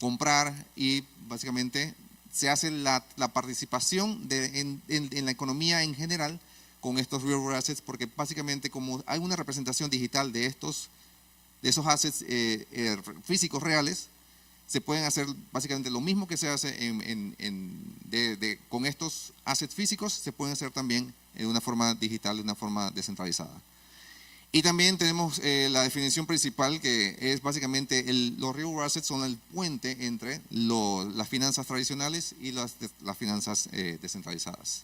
comprar y básicamente se hace la participación en la economía en general con estos Real World Assets, porque básicamente como hay una representación digital de esos assets físicos reales, se pueden hacer básicamente lo mismo que se hace con estos assets físicos, se pueden hacer también de una forma digital, de una forma descentralizada. Y también tenemos la definición principal, que es básicamente los Real World Assets son el puente entre las finanzas tradicionales y las finanzas descentralizadas.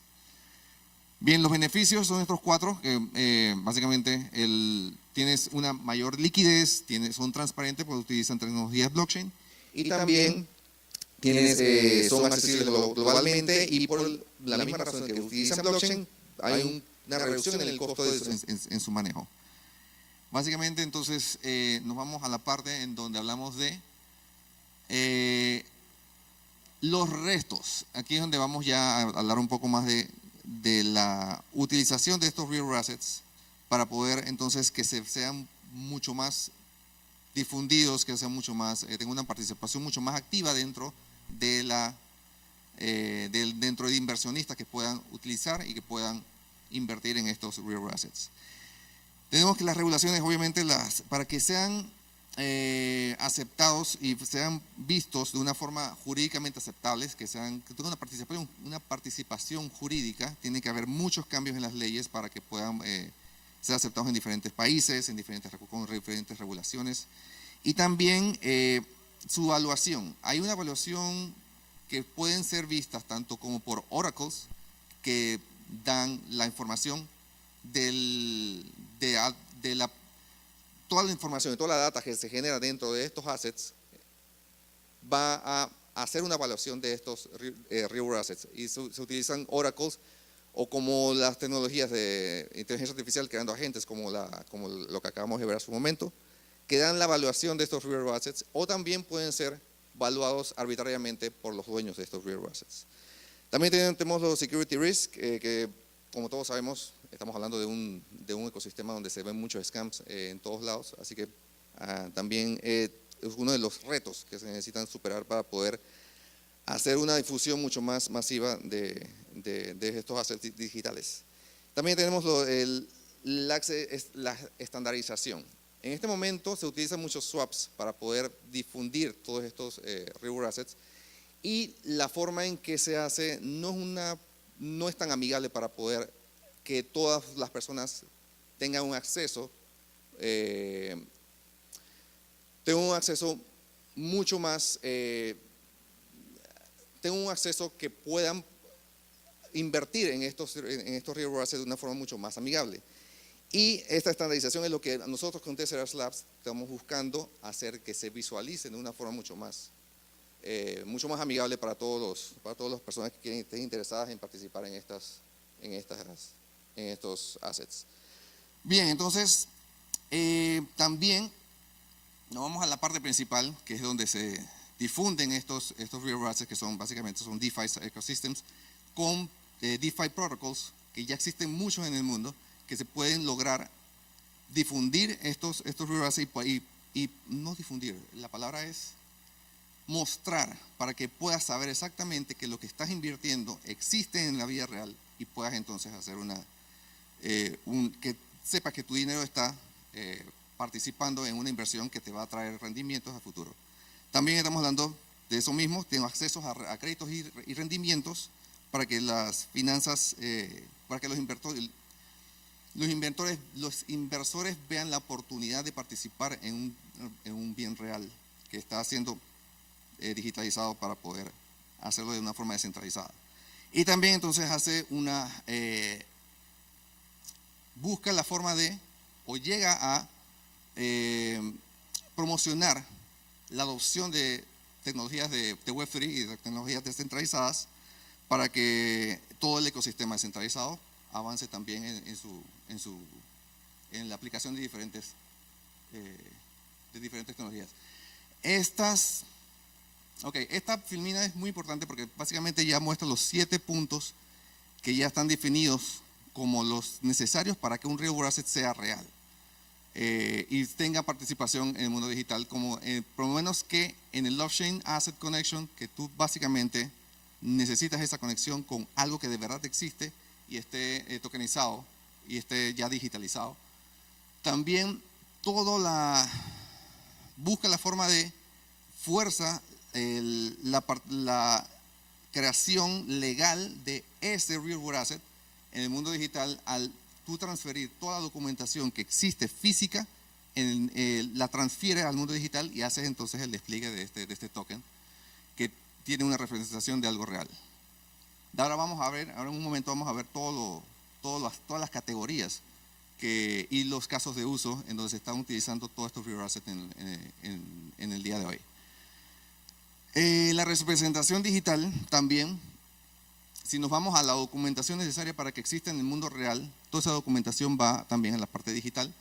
Bien, los beneficios son estos 4, que básicamente tienes una mayor liquidez, son transparentes porque utilizan tecnologías blockchain y también son accesibles globalmente y por la misma razón que utilizan blockchain hay una reducción en el costo en su manejo. Básicamente entonces nos vamos a la parte en donde hablamos de los restos. Aquí es donde vamos ya a hablar un poco más de la utilización de estos Real World Assets para poder entonces que sean mucho más difundidos, que sean mucho más, tengan una participación mucho más activa dentro de inversionistas que puedan utilizar y que puedan invertir en estos Real World Assets. Tenemos que las regulaciones, obviamente, para que sean aceptados y sean vistos de una forma jurídicamente aceptables, que tengan una participación jurídica, tiene que haber muchos cambios en las leyes para que puedan ser aceptados en diferentes países, con diferentes regulaciones. Y también su evaluación. Hay una evaluación que pueden ser vistas tanto como por oracles, que dan la información toda la información, toda la data que se genera dentro de estos assets, va a hacer una evaluación de estos Real World Assets. Y se utilizan oracles o como las tecnologías de inteligencia artificial creando agentes, como lo que acabamos de ver hace un momento, que dan la evaluación de estos Real World Assets, o también pueden ser evaluados arbitrariamente por los dueños de estos Real World Assets. También tenemos los security risk, que como todos sabemos, estamos hablando de un ecosistema donde se ven muchos scams en todos lados, así que también es uno de los retos que se necesitan superar para poder hacer una difusión mucho más masiva de estos assets digitales. También tenemos la estandarización. En este momento se utilizan muchos swaps para poder difundir todos estos Real World Assets, y la forma en que se hace no no es tan amigable para poder que todas las personas tengan un acceso, mucho más, tengan un acceso que puedan invertir en estos real assets de una forma mucho más amigable. Y esta estandarización es lo que nosotros con Tesseract Labs estamos buscando hacer que se visualicen de una forma mucho más amigable para todas las personas que estén interesadas en participar en estos assets. Bien, entonces también nos vamos a la parte principal, que es donde se difunden estos real assets, que básicamente son DeFi ecosystems, con DeFi protocols, que ya existen muchos en el mundo, que se pueden lograr difundir estos real assets y no difundir, la palabra es mostrar, para que puedas saber exactamente que lo que estás invirtiendo existe en la vida real y puedas entonces hacer que sepas que tu dinero está participando en una inversión que te va a traer rendimientos a futuro. También estamos hablando de eso mismo, tengo accesos a créditos y rendimientos para que las finanzas, para que los inversores vean la oportunidad de participar en un bien real que está siendo digitalizado para poder hacerlo de una forma descentralizada. Y también entonces busca la forma o llega a promocionar la adopción de tecnologías de Web3 y de tecnologías descentralizadas para que todo el ecosistema descentralizado avance también en la aplicación de diferentes tecnologías. Esta filmina es muy importante porque básicamente ya muestra los 7 puntos que ya están definidos como los necesarios para que un real world asset sea real y tenga participación en el mundo digital, como por lo menos que en el Blockchain Asset Connection, que tú básicamente necesitas esa conexión con algo que de verdad existe y esté tokenizado y esté ya digitalizado. También busca la forma de fuerza la creación legal de ese real world asset en el mundo digital. Al tú transferir toda la documentación que existe física, la transfiere al mundo digital y haces entonces el despliegue de este token que tiene una representación de algo real. Ahora en un momento vamos a ver todas las categorías y los casos de uso en donde se están utilizando todos estos real assets en el día de hoy. La representación digital también, si nos vamos a la documentación necesaria para que exista en el mundo real, toda esa documentación va también en la parte digital.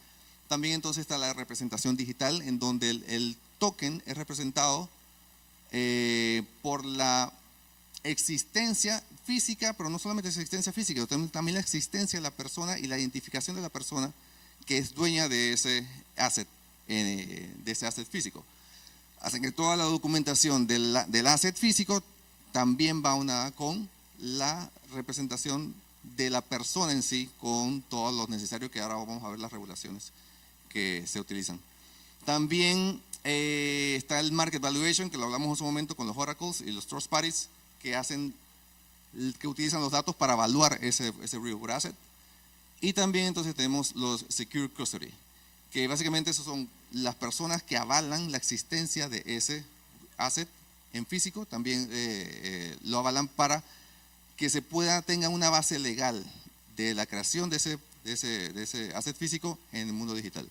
También entonces está la representación digital, en donde el token es representado por la existencia física, pero no solamente existencia física, también la existencia de la persona y la identificación de la persona que es dueña de ese asset físico. Hacen que toda la documentación del asset físico también va unada con la representación de la persona en sí, con todo lo necesario, que ahora vamos a ver las regulaciones que se utilizan. También está el market valuation, que lo hablamos en su momento con los oracles y los trust parties, que utilizan los datos para evaluar ese real world asset. Y también entonces tenemos los secure custody, que básicamente esos son las personas que avalan la existencia de ese asset en físico, también lo avalan para que tenga una base legal de la creación de ese asset físico en el mundo digital.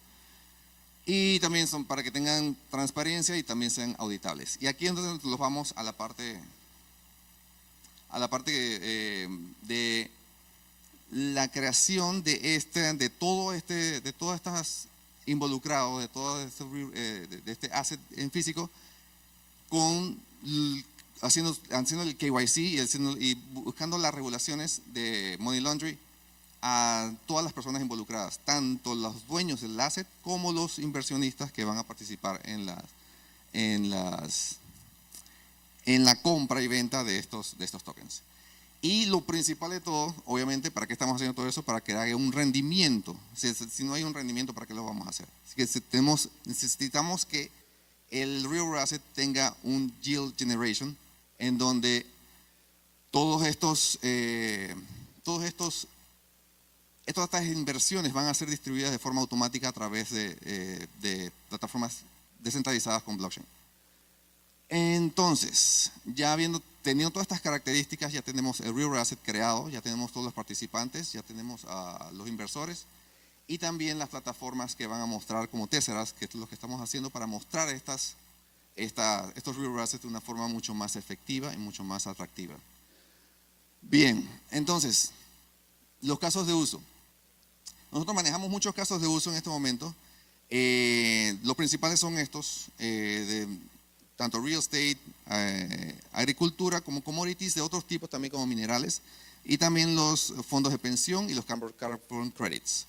Y también son para que tengan transparencia y también sean auditables. Y aquí entonces los vamos a la parte de la creación de todos estos involucrados, de este asset en físico, haciendo el KYC y buscando las regulaciones de money laundering a todas las personas involucradas, tanto los dueños del asset como los inversionistas que van a participar en la compra y venta de estos tokens. Y lo principal de todo, obviamente, ¿para qué estamos haciendo todo eso? Para que haya un rendimiento. Si no hay un rendimiento, ¿para qué lo vamos a hacer? Así que necesitamos que el real world asset tenga un yield generation, en donde todas estas inversiones van a ser distribuidas de forma automática a través de plataformas descentralizadas con blockchain. Entonces, teniendo todas estas características, ya tenemos el Real Asset creado, ya tenemos todos los participantes, ya tenemos a los inversores y también las plataformas que van a mostrar como Tesseras, que es lo que estamos haciendo para mostrar estos Real Assets de una forma mucho más efectiva y mucho más atractiva. Bien, entonces, los casos de uso. Nosotros manejamos muchos casos de uso en este momento. Los principales son estos, tanto real estate, agricultura, como commodities de otros tipos, también como minerales, y también los fondos de pensión y los carbon credits.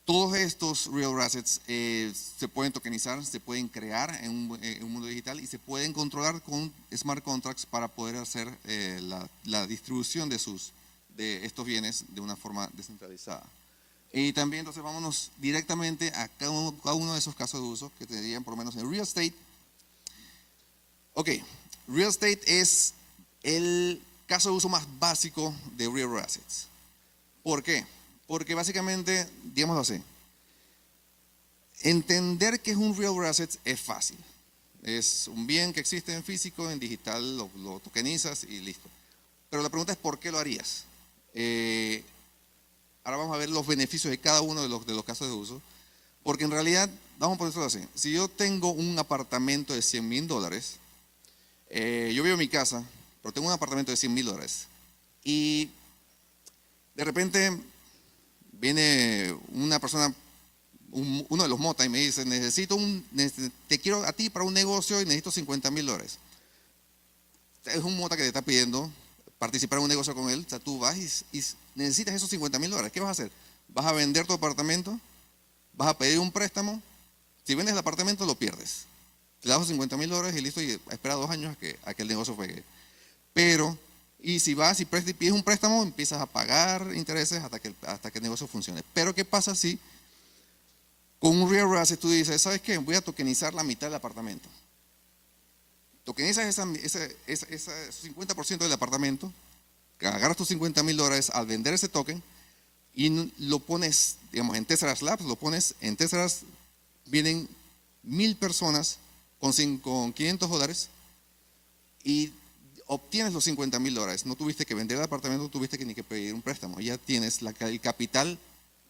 Todos estos real assets se pueden tokenizar, se pueden crear en un mundo digital y se pueden controlar con smart contracts para poder hacer la distribución de estos bienes de una forma descentralizada. Y también entonces vámonos directamente a cada uno de esos casos de uso que tendrían por lo menos en real estate. Ok, real estate es el caso de uso más básico de real assets. ¿Por qué? Porque básicamente, digámoslo así, entender que es un real asset es fácil. Es un bien que existe en físico, en digital, lo tokenizas y listo. Pero la pregunta es ¿por qué lo harías? Ahora vamos a ver los beneficios de cada uno de los casos de uso. Porque en realidad, vamos a ponerlo así, si yo tengo un apartamento de $100,000, yo vivo en mi casa, pero tengo un apartamento de $100,000 y de repente viene una persona, uno de los motas y me dice, te quiero a ti para un negocio y necesito $50,000. Es un mota que te está pidiendo participar en un negocio con él, o sea, tú vas y necesitas esos $50,000. ¿Qué vas a hacer? ¿Vas a vender tu apartamento? ¿Vas a pedir un préstamo? Si vendes el apartamento lo pierdes. Te das los $50,000 y listo, y espera 2 años a que el negocio juegue. Pero, y si vas y pides un préstamo, empiezas a pagar intereses hasta que el negocio funcione. Pero ¿qué pasa si con un real asset tú dices, ¿sabes qué? Voy a tokenizar la mitad del apartamento. Tokenizas ese 50% del apartamento, agarras tus $50,000 al vender ese token y lo pones, digamos, en Tesseras Labs, lo pones en Tesseras, vienen 1,000 personas con $500 y obtienes los $50,000. No tuviste que vender el apartamento, no tuviste que ni que pedir un préstamo. Ya tienes el capital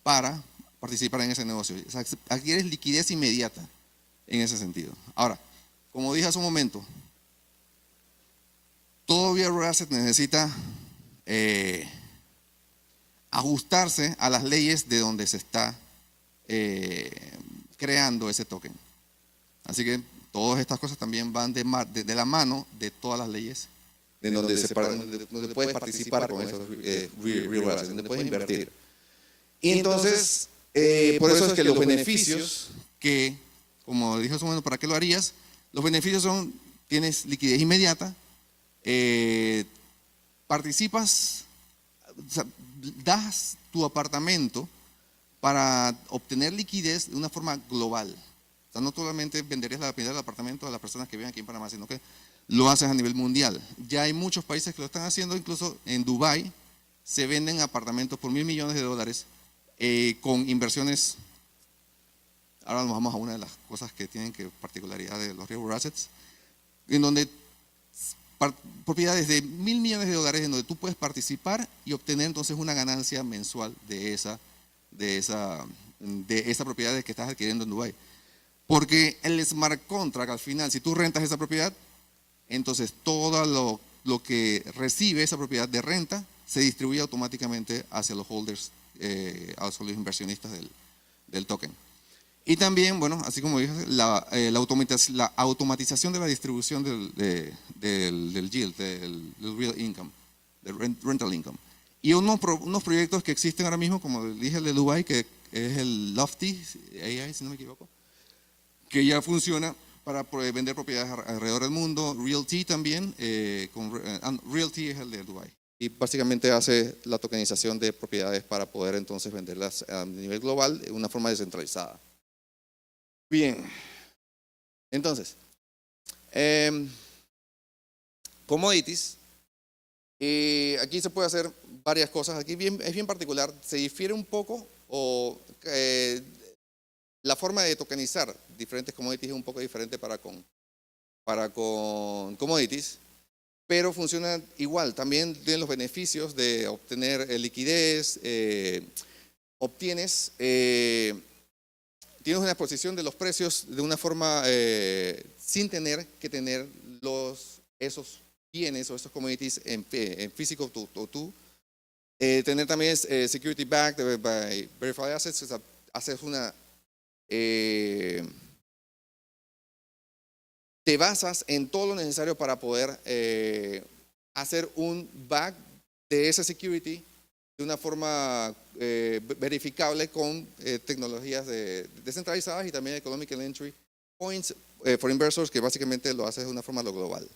para participar en ese negocio. O sea, adquieres liquidez inmediata en ese sentido. Ahora, como dije hace un momento, todo real asset necesita ajustarse a las leyes de donde se está creando ese token. Así que todas estas cosas también van de la mano de todas las leyes de donde puedes participar con esos real assets, donde puedes invertir. Y entonces, por eso es que los beneficios como dije hace un momento, ¿para qué lo harías? Los beneficios son, tienes liquidez inmediata, participas, o sea, das tu apartamento para obtener liquidez de una forma global. O sea, no solamente venderías la propiedad del apartamento a las personas que viven aquí en Panamá, sino que lo haces a nivel mundial. Ya hay muchos países que lo están haciendo, incluso en Dubái se venden apartamentos por $1,000 millones con inversiones. Ahora nos vamos a una de las cosas que tienen particularidad de los real assets, en donde propiedades de $1,000 millones en donde tú puedes participar y obtener entonces una ganancia mensual de esa propiedad que estás adquiriendo en Dubái. Porque el smart contract, al final, si tú rentas esa propiedad, entonces todo lo que recibe esa propiedad de renta se distribuye automáticamente hacia los holders, hacia los inversionistas del token. Y también, bueno, así como dije, la automatización de la distribución del yield, del real income, del rental income. Y unos proyectos que existen ahora mismo, como dije, el de Dubai, que es el Lofty AI, si no me equivoco, que ya funciona para vender propiedades alrededor del mundo. Realty también, Realty es el de Dubai. Y básicamente hace la tokenización de propiedades para poder entonces venderlas a nivel global de una forma descentralizada. Bien, entonces, commodities Aquí se puede hacer varias cosas. Aquí es bien particular. Se difiere un poco la forma de tokenizar diferentes commodities es un poco diferente para con commodities, pero funciona igual. También tiene los beneficios de obtener liquidez, tienes una exposición de los precios de una forma sin tener que tener esos bienes o esos commodities en físico tú. Tener también security backed by verified assets, o sea, haces una te basas en todo lo necesario para poder hacer un back de esa security de una forma verificable con tecnologías descentralizadas y también Economic Entry Points for Inversors, que básicamente lo haces de una forma global.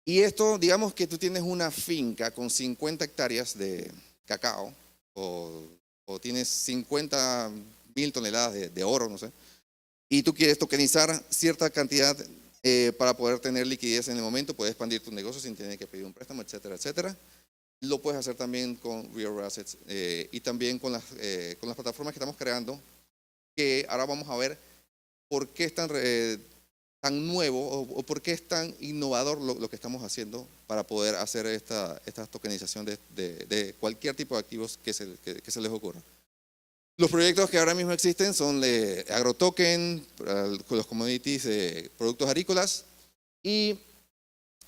Y esto, digamos que tú tienes una finca con 50 hectáreas de cacao o tienes 50.000 toneladas de oro, no sé, y tú quieres tokenizar cierta cantidad para poder tener liquidez en el momento, puedes expandir tu negocio sin tener que pedir un préstamo, etcétera, etcétera. Lo puedes hacer también con Real Assets y también con las plataformas que estamos creando, que ahora vamos a ver por qué es tan nuevo o por qué es tan innovador lo que estamos haciendo para poder hacer esta tokenización de cualquier tipo de activos que se les ocurra. Los proyectos que ahora mismo existen son de AgroToken, los commodities, productos agrícolas y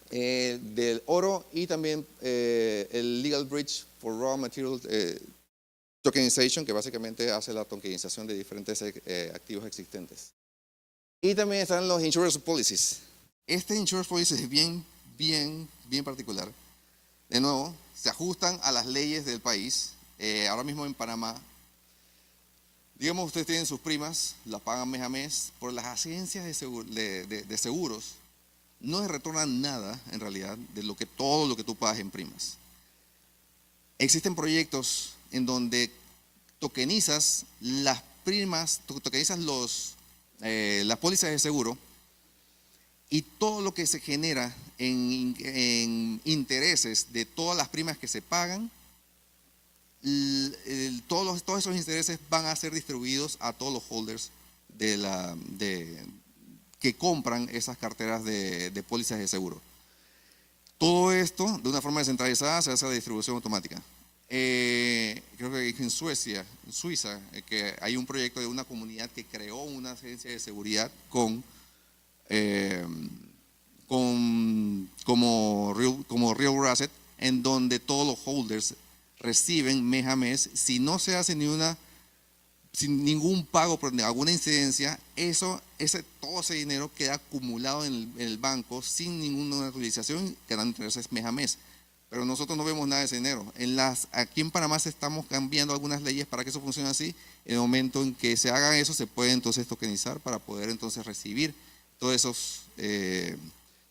del oro y también el Legal Bridge for Raw Material Tokenization, que básicamente hace la tokenización de diferentes activos existentes. Y también están los Insurance Policies. Este Insurance Policy es bien particular. De nuevo, se ajustan a las leyes del país. Ahora mismo en Panamá, digamos, ustedes tienen sus primas, las pagan mes a mes, por las agencias de seguros no les retornan nada, en realidad, de todo lo que tú pagas en primas. Existen proyectos en donde tokenizas las primas, tokenizas las pólizas de seguro y todo lo que se genera en intereses de todas las primas que se pagan, todos esos intereses van a ser distribuidos a todos los holders que compran esas carteras de pólizas de seguro. Todo esto, de una forma descentralizada, se hace a distribución automática. Creo que en Suiza, que hay un proyecto de una comunidad que creó una agencia de seguridad como Real Asset, en donde todos los holders reciben mes a mes, si no se hace sin ningún pago por alguna incidencia, todo ese dinero queda acumulado en el banco sin ninguna utilización, quedan intereses mes a mes. Pero nosotros no vemos nada de ese dinero. Aquí en Panamá estamos cambiando algunas leyes para que eso funcione así. En el momento en que se haga eso, se puede entonces tokenizar para poder entonces recibir todos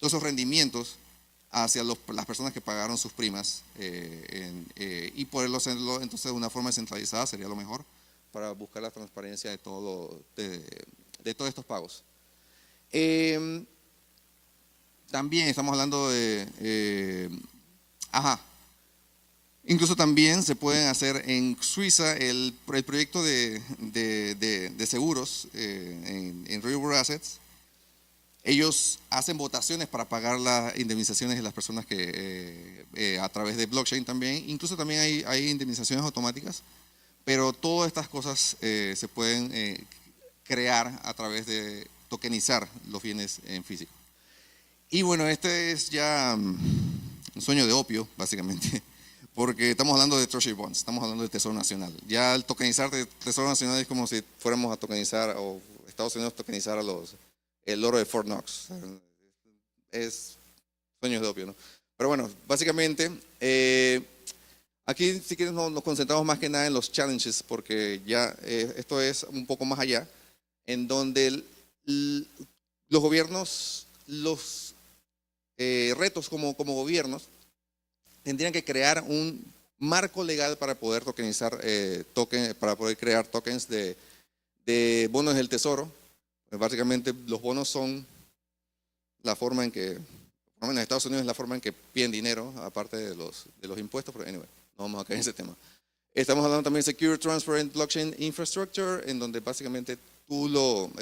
esos rendimientos hacia las personas que pagaron sus primas y poderlo hacerlo entonces de una forma descentralizada sería lo mejor para buscar la transparencia de todos estos pagos. También estamos hablando incluso también se pueden hacer en Suiza el proyecto de seguros en Real Assets. Ellos hacen votaciones para pagar las indemnizaciones de las personas que a través de blockchain también. Incluso también hay indemnizaciones automáticas, pero todas estas cosas se pueden crear a través de tokenizar los bienes en físico. Y bueno, este es ya un sueño de opio, básicamente, porque estamos hablando de Treasury Bonds, estamos hablando de Tesoro Nacional. Ya el tokenizar de Tesoro Nacional es como si fuéramos a tokenizar, o Estados Unidos tokenizar el oro de Fort Knox. Es sueños de opio, ¿no? Pero bueno, básicamente, aquí si quieres nos concentramos más que nada en los challenges, porque ya esto es un poco más allá, en donde los gobiernos, los retos como gobiernos, tendrían que crear un marco legal para poder tokenizar para poder crear tokens de bonos del tesoro. Básicamente los bonos son la forma en que en Estados Unidos es la forma en que piden dinero, aparte de los impuestos, pero anyway, no vamos a caer en ese tema. Estamos hablando también de Secure Transparent Blockchain Infrastructure, en donde básicamente tú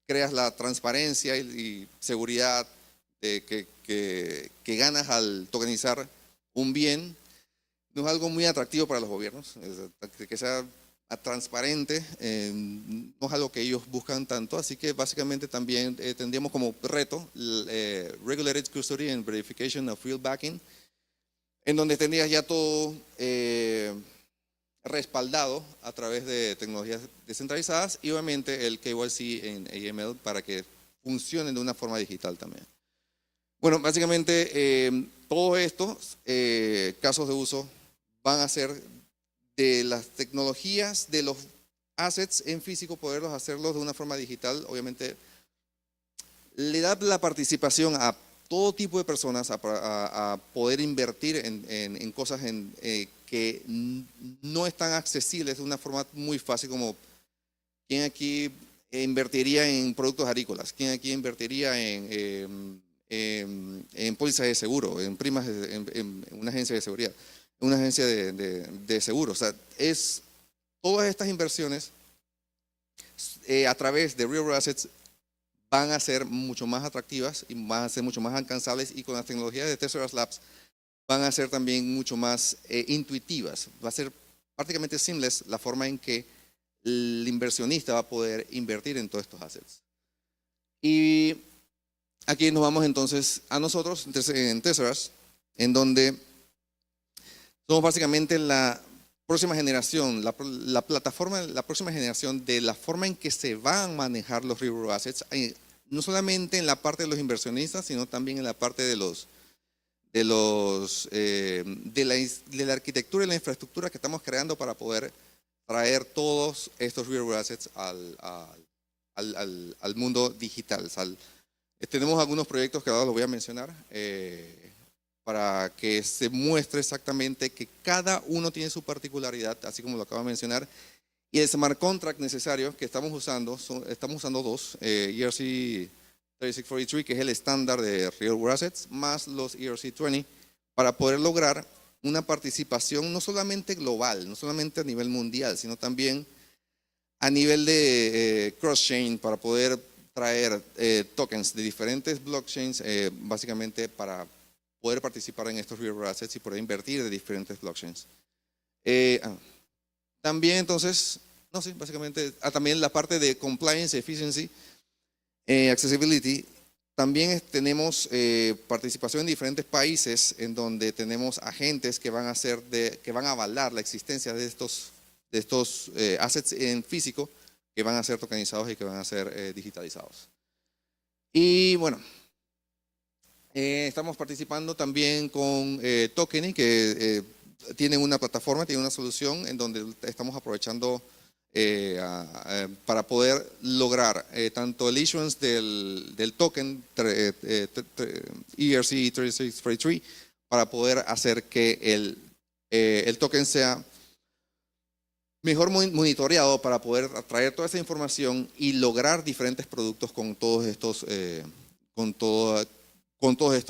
creas la transparencia y seguridad que ganas al tokenizar un bien. No es algo muy atractivo para los gobiernos, que sea transparente, no es algo que ellos buscan tanto, así que básicamente también tendríamos como reto Regulated Custody and Verification of Real Backing, en donde tendrías ya todo respaldado a través de tecnologías descentralizadas y obviamente el KYC en AML para que funcionen de una forma digital también. Bueno, básicamente todos estos casos de uso van a ser de las tecnologías, de los assets en físico, poderlos hacerlos de una forma digital, obviamente le da la participación a todo tipo de personas a poder invertir en cosas que no están accesibles de una forma muy fácil, como quién aquí invertiría en productos agrícolas, quién aquí invertiría en pólizas de seguro, en primas, en una agencia de seguridad, una agencia de seguro. O sea, todas estas inversiones a través de Real World Assets van a ser mucho más atractivas y van a ser mucho más alcanzables, y con las tecnologías de Tessera Labs van a ser también mucho más intuitivas. Va a ser prácticamente seamless la forma en que el inversionista va a poder invertir en todos estos assets. Y aquí nos vamos entonces a nosotros en Tesseras, en donde somos básicamente la próxima generación, la plataforma, la próxima generación de la forma en que se van a manejar los real world assets, no solamente en la parte de los inversionistas, sino también en la parte de la arquitectura y la infraestructura que estamos creando para poder traer todos estos real world assets al mundo digital. Tenemos algunos proyectos que ahora los voy a mencionar para que se muestre exactamente que cada uno tiene su particularidad, así como lo acabo de mencionar. Y el smart contract necesario que estamos usando dos, ERC 3643, que es el estándar de Real World Assets, más los ERC 20, para poder lograr una participación no solamente global, no solamente a nivel mundial, sino también a nivel de cross-chain, para poder traer tokens de diferentes blockchains, básicamente para poder participar en estos real world assets y poder invertir de diferentes blockchains. También entonces, básicamente también la parte de compliance, efficiency, accessibility. También tenemos participación en diferentes países en donde tenemos agentes que van a avalar la existencia de estos assets en físico, que van a ser tokenizados y que van a ser digitalizados. Y bueno, estamos participando también con Tokeny, que tiene una plataforma, tiene una solución en donde estamos aprovechando para poder lograr tanto el issuance del token ERC 3643 para poder hacer que el token sea mejor monitoreado, para poder traer toda esa información y lograr diferentes productos con todos estos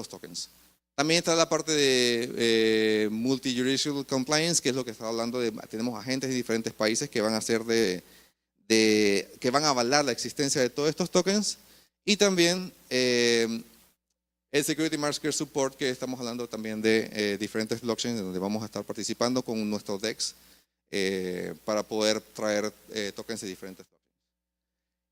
tokens. También está la parte de multi-jurisdictional compliance, que es lo que está hablando de, tenemos agentes de diferentes países que van a hacer que van a avalar la existencia de todos estos tokens, y también el Security Market Support, que estamos hablando también de diferentes blockchains donde vamos a estar participando con nuestro DEX para poder traer tokens de diferentes blockchains.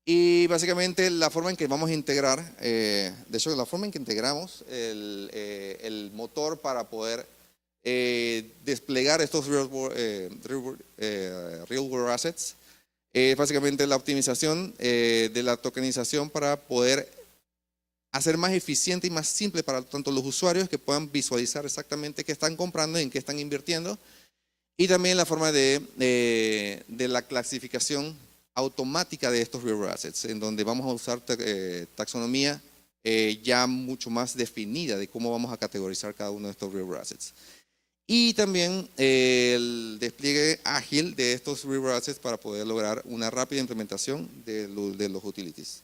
Y básicamente la forma en que vamos a integrar, de hecho la forma en que integramos el motor para poder desplegar estos real world assets, básicamente la optimización de la tokenización para poder hacer más eficiente y más simple para tanto los usuarios, que puedan visualizar exactamente qué están comprando y en qué están invirtiendo, y también la forma de la clasificación automática de estos real world assets, en donde vamos a usar taxonomía ya mucho más definida de cómo vamos a categorizar cada uno de estos real world assets. Y también el despliegue ágil de estos real world assets para poder lograr una rápida implementación de los utilities.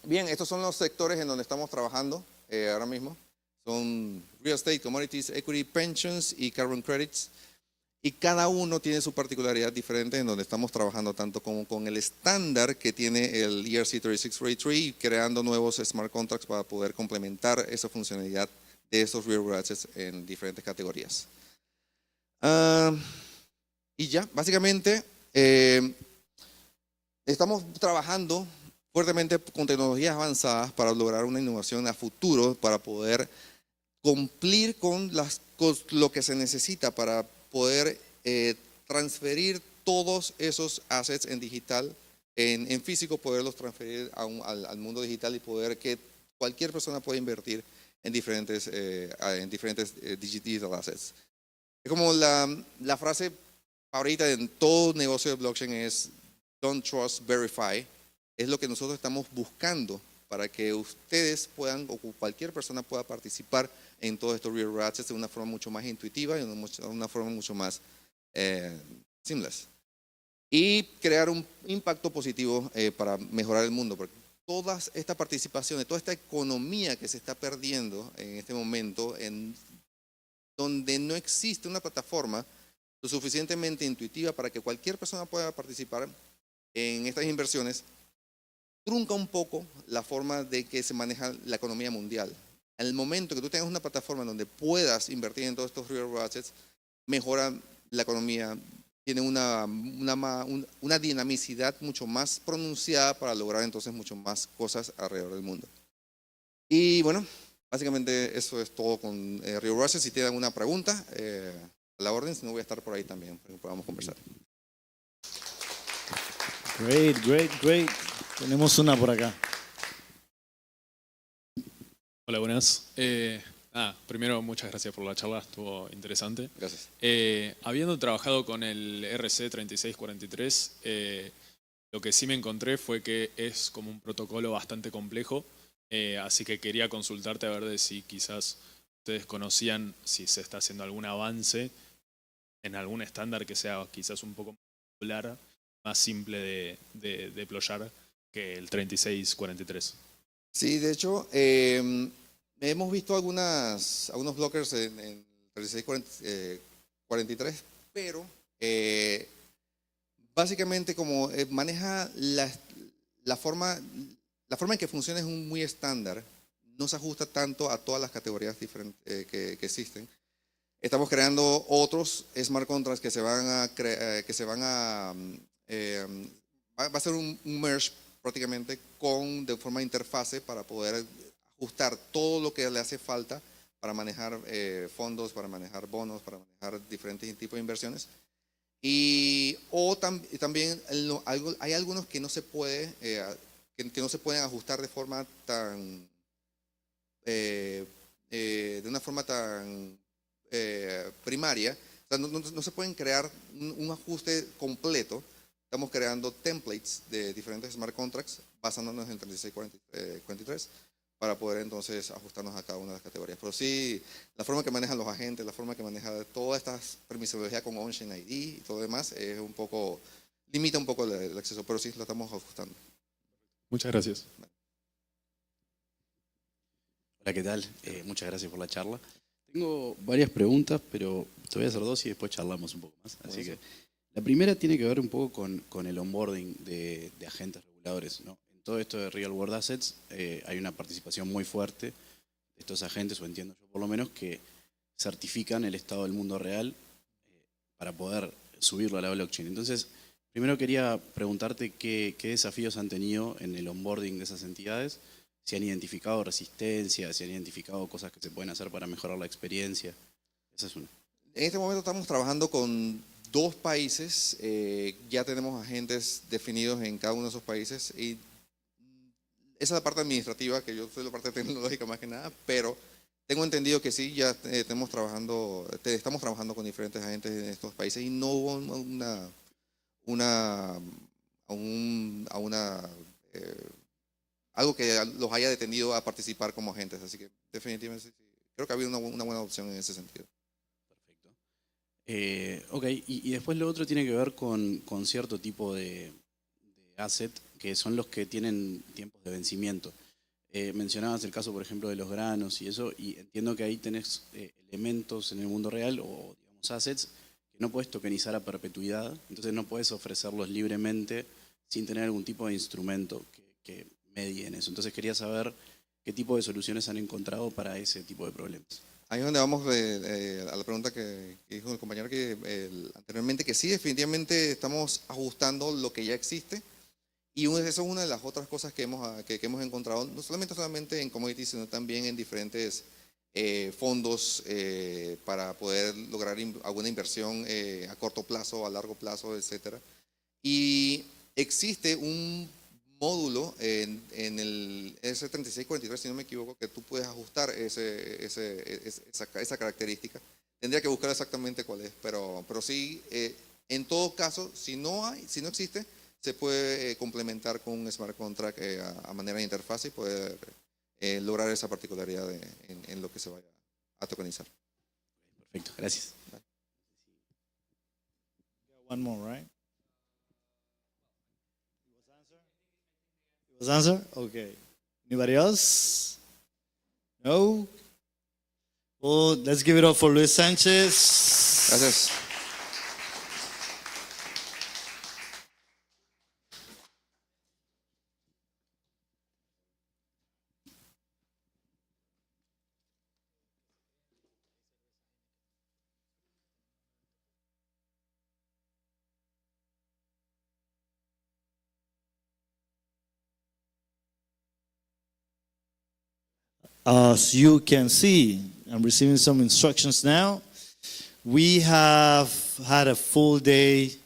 Bien, estos son los sectores en donde estamos trabajando ahora mismo. Son real estate, commodities, equity, pensions y carbon credits. Y cada uno tiene su particularidad diferente en donde estamos trabajando tanto como con el estándar que tiene el ERC3643 y creando nuevos smart contracts para poder complementar esa funcionalidad de esos real world assets en diferentes categorías. Y ya, básicamente, estamos trabajando fuertemente con tecnologías avanzadas para lograr una innovación a futuro, para poder cumplir con lo que se necesita para poder transferir todos esos assets en digital, en físico, poderlos transferir al mundo digital y poder que cualquier persona pueda invertir en diferentes digital assets. Es como la frase favorita en todo negocio de blockchain es don't trust, verify. Es lo que nosotros estamos buscando para que ustedes puedan o cualquier persona pueda participar en todos estos real world assets de una forma mucho más intuitiva y de una forma mucho más seamless. Y crear un impacto positivo para mejorar el mundo, porque toda esta participación, toda esta economía que se está perdiendo en este momento, en donde no existe una plataforma lo suficientemente intuitiva para que cualquier persona pueda participar en estas inversiones, trunca un poco la forma de que se maneja la economía mundial. En el momento que tú tengas una plataforma donde puedas invertir en todos estos real world assets, mejora la economía, tiene una dinamicidad mucho más pronunciada para lograr entonces mucho más cosas alrededor del mundo. Y bueno, básicamente eso es todo con real world assets. Si tienen alguna pregunta, a la orden, si no voy a estar por ahí también para que podamos conversar. Great, great, great. Tenemos una por acá. Hola, buenas. Primero, muchas gracias por la charla, estuvo interesante. Gracias. Habiendo trabajado con el RC3643, lo que sí me encontré fue que es como un protocolo bastante complejo, así que quería consultarte a ver de si quizás ustedes conocían si se está haciendo algún avance en algún estándar que sea quizás un poco más popular, más simple de deployar que el 3643. Sí, de hecho, hemos visto algunos blockers en 3643, pero básicamente como maneja la forma en que funciona es muy estándar, no se ajusta tanto a todas las categorías diferentes que existen. Estamos creando otros smart contracts que va a ser un merge prácticamente de forma de interfase para poder ajustar todo lo que le hace falta para manejar fondos, para manejar bonos, para manejar diferentes tipos de inversiones. También hay algunos que no se pueden ajustar de forma tan primaria. O sea, no se pueden crear un ajuste completo. Estamos creando templates de diferentes smart contracts basándonos en 3643 para poder entonces ajustarnos a cada una de las categorías. Pero sí, la forma que manejan los agentes, la forma que maneja toda esta permisología con on-chain ID y todo demás es limita un poco el acceso, pero sí lo estamos ajustando. Muchas gracias. Hola, ¿qué tal? Muchas gracias por la charla. Tengo varias preguntas, pero te voy a hacer dos y después charlamos un poco más. Así que la primera tiene que ver un poco con el onboarding de agentes reguladores, ¿no? En todo esto de real world assets hay una participación muy fuerte de estos agentes, o entiendo yo por lo menos, que certifican el estado del mundo real para poder subirlo a la blockchain. Entonces, primero quería preguntarte qué desafíos han tenido en el onboarding de esas entidades, si han identificado resistencia, si han identificado cosas que se pueden hacer para mejorar la experiencia. Esa es una. En este momento estamos trabajando con 2 países, ya tenemos agentes definidos en cada uno de esos países y esa es la parte administrativa, que yo soy la parte tecnológica más que nada, pero tengo entendido que sí, ya estamos trabajando con diferentes agentes en estos países y no hubo algo que los haya detenido a participar como agentes, así que definitivamente sí, creo que ha habido una buena opción en ese sentido. Ok, y después lo otro tiene que ver con cierto tipo de asset porque son los que tienen tiempos de vencimiento. Mencionabas el caso, por ejemplo, de los granos y eso, y entiendo que ahí tenés elementos en el mundo real o, digamos, assets que no puedes tokenizar a perpetuidad, entonces no puedes ofrecerlos libremente sin tener algún tipo de instrumento que medie en eso. Entonces quería saber qué tipo de soluciones han encontrado para ese tipo de problemas. Ahí es donde vamos a la pregunta que dijo el compañero anteriormente, que sí, definitivamente estamos ajustando lo que ya existe. Y eso es una de las otras cosas que hemos encontrado, no solamente en commodities, sino también en diferentes fondos para poder lograr alguna inversión a corto plazo, a largo plazo, etc. Y existe un módulo en el S3643, si no me equivoco, que tú puedes ajustar esa característica. Tendría que buscar exactamente cuál es, pero sí, en todo caso, si no existe, se puede complementar con un smart contract a manera de interfaz y poder lograr esa particularidad en lo que se vaya a tokenizar. Perfecto, gracias. One more, right? Was answer? Okay. Anybody else? No? Well, let's give it up for Luis Sanchez. Gracias. As you can see, I'm receiving some instructions now. We have had a full day,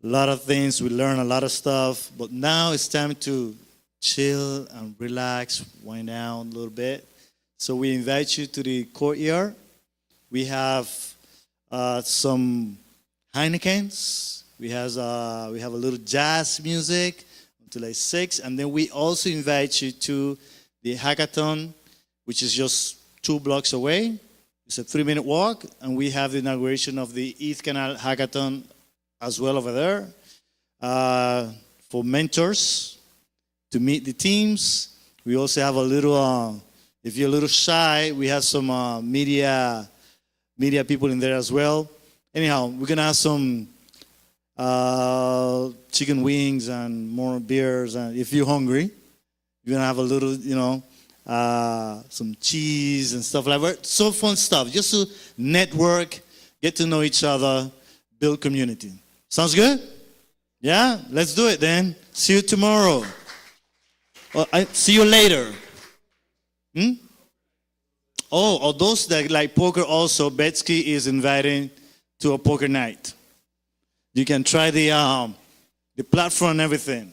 a lot of things, we learned a lot of stuff, but now it's time to chill and relax, wind down a little bit. So we invite you to the courtyard. We have some Heinekens. We have a little jazz music until like 6, and then we also invite you to the hackathon, which is just 2 blocks away. It's a 3-minute walk, and we have the inauguration of the Eth Chanel hackathon as well over there for mentors to meet the teams. We also have a little, if you're a little shy, we have some media people in there as well. Anyhow, we're gonna have some chicken wings and more beers, and if you're hungry, you're gonna have a little, some cheese and stuff like that. So fun stuff, just to network, get to know each other, build community. Sounds good? Yeah? Let's do it then. See you tomorrow. See you later. Oh, those that like poker also, Betsky is inviting to a poker night. You can try the platform and everything.